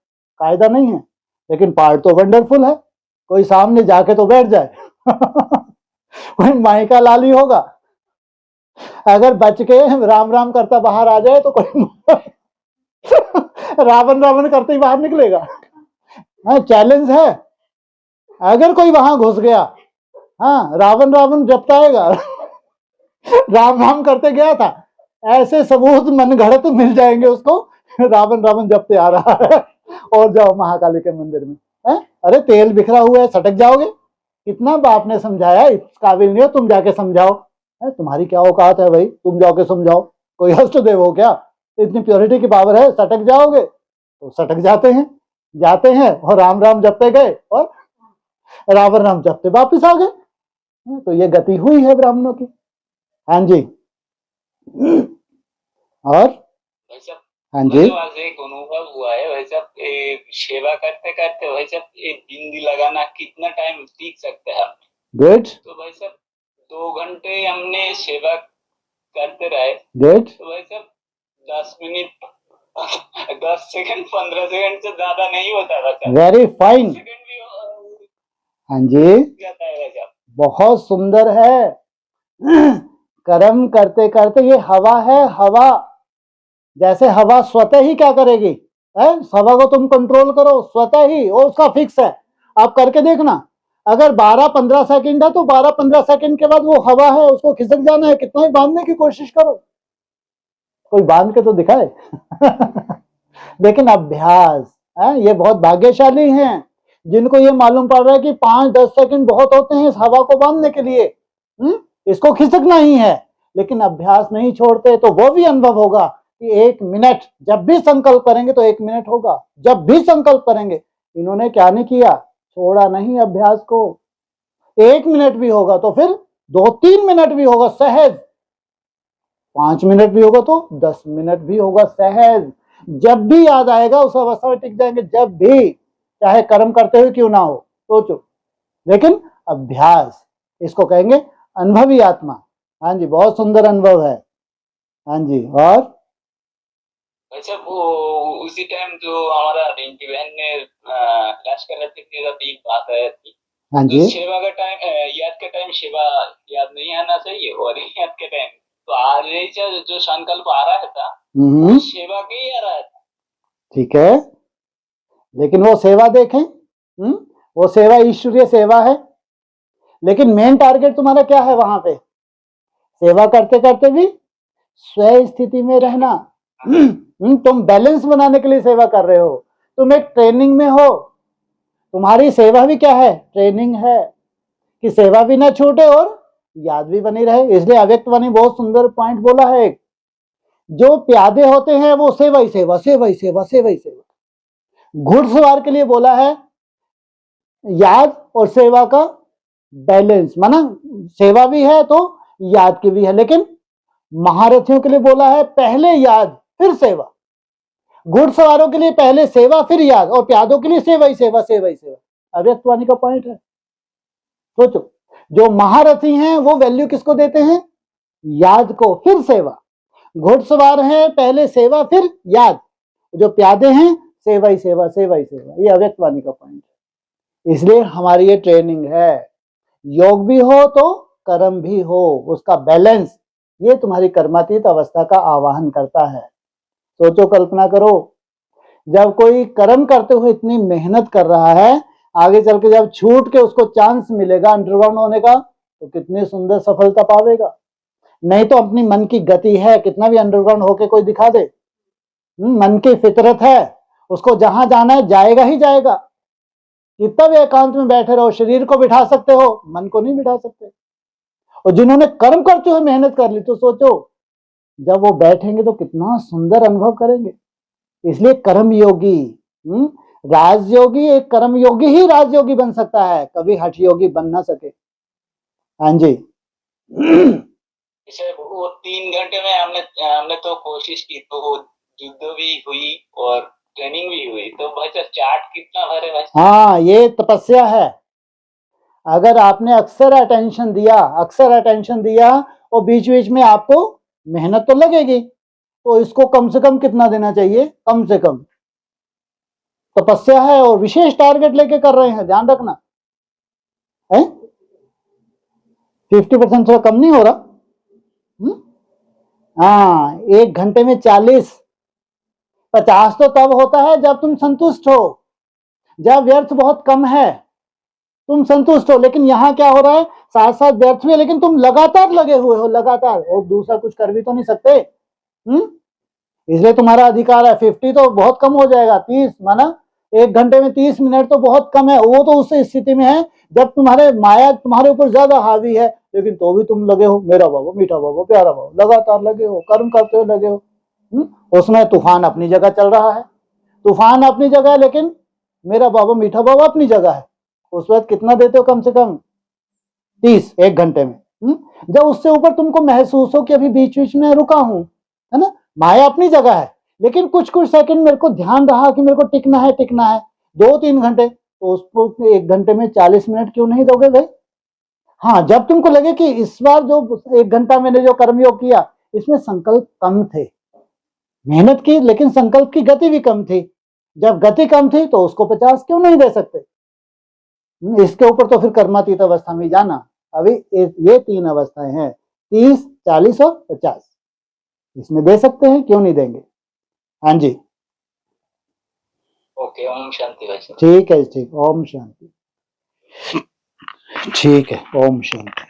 कायदा नहीं है। लेकिन पार्ट तो वंडरफुल है, कोई सामने जाके तो बैठ जाए। कोई माइका लाली होगा, अगर बच के राम राम करता बाहर आ जाए तो कोई रावण रावण करते ही बाहर निकलेगा। हाँ, चैलेंज है। अगर कोई वहां घुस गया, हाँ, रावण रावण जपटाएगा। राम राम करते गया था, ऐसे सबूत मन घड़त मिल जाएंगे उसको, रावण रावण जपते आ रहा है। और जाओ महाकाली के मंदिर में, है? अरे तेल बिखरा हुआ है, सटक जाओगे। कितना बाप ने समझाया, इस काबिल नहीं हो तुम जाके समझाओ, है? तुम्हारी क्या औकात है भाई, तुम जाके समझाओ। कोई हस्त देव हो क्या, इतनी प्योरिटी की पावर है, सटक जाओगे। तो सटक जाते हैं और राम राम जपते गए और रावण राम जपते वापिस आ गए। तो ये गति हुई है ब्राह्मणों की। हाँ जी। और हाँ जी, आज एक अनुभव हुआ है भाई साहब, सेवा करते करते भाई साहब बिंदी लगाना कितना टाइम टिक सकते हैं हम? गुड। तो भाई साहब 2 घंटे हमने सेवा करते रहे। गुड। तो भाई साहब 10 मिनट 10 सेकंड 15 सेकंड से ज्यादा नहीं होता था। Very fine. सेकंड भी हाँ जी, जाता है भाई साहब। बहुत सुंदर है। कर्म करते करते, ये हवा है, हवा जैसे हवा स्वतः ही क्या करेगी, है? हवा को तुम कंट्रोल करो स्वतः ही, वो उसका फिक्स है। आप करके देखना, अगर 12-15 सेकंड है तो 12-15 सेकंड के बाद वो हवा है उसको खिसक जाना है। कितना ही बांधने की कोशिश करो, कोई बांध के तो दिखाए। लेकिन अभ्यास है, ये बहुत भाग्यशाली हैं जिनको ये मालूम पड़ रहा है कि 5-10 सेकंड बहुत होते हैं इस हवा को बांधने के लिए। इसको खिसकना ही है, लेकिन अभ्यास नहीं छोड़ते तो वो भी अनुभव होगा कि 1 मिनट जब भी संकल्प करेंगे तो 1 मिनट होगा, जब भी संकल्प करेंगे। इन्होंने क्या नहीं किया, छोड़ा नहीं अभ्यास को। 1 मिनट भी होगा तो फिर 2-3 मिनट भी होगा सहज, 5 मिनट भी होगा तो 10 मिनट भी होगा सहज। जब भी याद आएगा उस अवस्था में टिक जाएंगे, जब भी, चाहे कर्म करते हुए क्यों ना हो, सोचो। लेकिन अभ्यास, इसको कहेंगे अनुभवी आत्मा। हाँ जी, बहुत सुंदर अनुभव है। हाँ जी। और अच्छा, वो उसी टाइम जो हमारा रिंकी बहन ने क्लास कर रही थी तब एक बात आई थी। हाँ तो जी, सेवा का टाइम, याद के टाइम सेवा याद नहीं आना चाहिए, और याद के टाइम तो आज ही जो संकल्प आ रहा था वो सेवा के ही आ रहा था। ठीक है, लेकिन वो सेवा देखें, वो सेवा ईश्वरीय सेवा है, लेकिन मेन टारगेट तुम्हारा क्या है वहां पे, सेवा करते करते भी स्व स्थिति में रहना। तुम बैलेंस बनाने के लिए सेवा कर रहे हो, तुम एक ट्रेनिंग में हो, तुम्हारी सेवा भी क्या है, ट्रेनिंग है, कि सेवा भी ना छूटे और याद भी बनी रहे। इसलिए अव्यक्त वाणी बहुत सुंदर पॉइंट बोला है एक, जो प्यादे होते हैं वो सेवा ही सेवा, सेवा ही सेवा, सेवा ही सेवा। घुड़सवार के लिए बोला है याद और सेवा का बैलेंस, माना सेवा भी है तो याद की भी है, लेकिन महारथियों के लिए बोला है पहले याद फिर सेवा, घुड़सवारों के लिए पहले सेवा फिर याद, और प्यादों के लिए सेवा ही सेवा, सेवा ही सेवा। अव्यक्तवाणी का पॉइंट है। सोचो, जो महारथी हैं वो वैल्यू किसको देते हैं? याद को, फिर सेवा। घुड़सवार हैं पहले सेवा फिर याद, जो प्यादे हैं सेवा ही सेवा, सेवा ही सेवा। ये अव्यक्तवाणी का पॉइंट है। इसलिए हमारी ये ट्रेनिंग है, योग भी हो तो कर्म भी हो, उसका बैलेंस, ये तुम्हारी कर्मातीत अवस्था का आवाहन करता है। सोचो, कल्पना करो, जब कोई कर्म करते हुए इतनी मेहनत कर रहा है, आगे चल के जब छूट के उसको चांस मिलेगा अंडरग्राउंड होने का, तो कितनी सुंदर सफलता पावेगा। नहीं तो अपनी मन की गति है, कितना भी अंडरग्राउंड होके कोई दिखा दे, मन की फितरत है, उसको जहां जाना है जाएगा ही जाएगा। कितना भी एकांत में बैठे रहो, शरीर को बिठा सकते हो, मन को नहीं बिठा सकते। और जिन्होंने कर्म करते हुए मेहनत कर ली, तो सोचो जब वो बैठेंगे तो कितना सुंदर अनुभव करेंगे। इसलिए कर्मयोगी, राजयोगी, एक कर्मयोगी ही राजयोगी बन सकता है, कभी हठ योगी बन ना सके। हाँ जी। इसे वो 3 घंटे में हमने तो कोशिश की, तो युद्ध भी हुई और ट्रेनिंग भी हुई, तो भाई साहब चार्ट कितना भरे भाई। हाँ, ये तपस्या है। अगर आपने अक्सर अटेंशन दिया और बीच बीच में आपको मेहनत तो लगेगी, तो इसको कम से कम कितना देना चाहिए? कम से कम। तपस्या है और विशेष टारगेट लेके कर रहे हैं, ध्यान रखना है। 50% थोड़ा कम नहीं हो रहा? हाँ, 1 घंटे में 40, 50 तो तब होता है जब तुम संतुष्ट हो, जब व्यर्थ बहुत कम है तुम संतुष्ट हो। लेकिन यहाँ क्या हो रहा है, साथ साथ व्यर्थ भी है, लेकिन तुम लगातार लगे हुए हो, लगातार, और दूसरा कुछ कर भी तो नहीं सकते। इसलिए तुम्हारा अधिकार है। 50 तो बहुत कम हो जाएगा, 30 माना 1 घंटे में 30 मिनट तो बहुत कम है। वो तो उस स्थिति में है जब तुम्हारे माया तुम्हारे ऊपर ज्यादा हावी है, लेकिन तो भी तुम लगे हो, मेरा बाबा, मीठा बाबा, प्यारा बाबा, लगातार लगे हो, कर्म करते हुए लगे हो। उसमें तूफान अपनी जगह चल रहा है, तूफान अपनी जगह है, लेकिन मेरा बाबा, मीठा बाबा अपनी जगह है। उस वक्त कितना देते हो? कम से कम 30 1 घंटे में। जब उससे ऊपर तुमको महसूस हो कि अभी बीच बीच में रुका हूं, है ना, माया अपनी जगह है, लेकिन कुछ कुछ सेकंड मेरे को ध्यान रहा कि मेरे को टिकना है 2-3 घंटे, तो उसको 1 घंटे में 40 मिनट क्यों नहीं दोगे भाई? हाँ, जब तुमको लगे कि इस बार जो 1 घंटा मैंने जो कर्मयोग किया, इसमें संकल्प कम थे, मेहनत की, लेकिन संकल्प की गति भी कम थी। जब गति कम थी तो उसको 50 क्यों नहीं दे सकते? इसके ऊपर तो फिर कर्मातीत अवस्था में जाना। अभी ये 3 अवस्थाएं हैं, 30, 40 और 50, इसमें दे सकते हैं, क्यों नहीं देंगे? हाँ जी, ओके, ओम शांति भाई साहब। ठीक है, ठीक, ओम शांति। ठीक है, ओम शांति।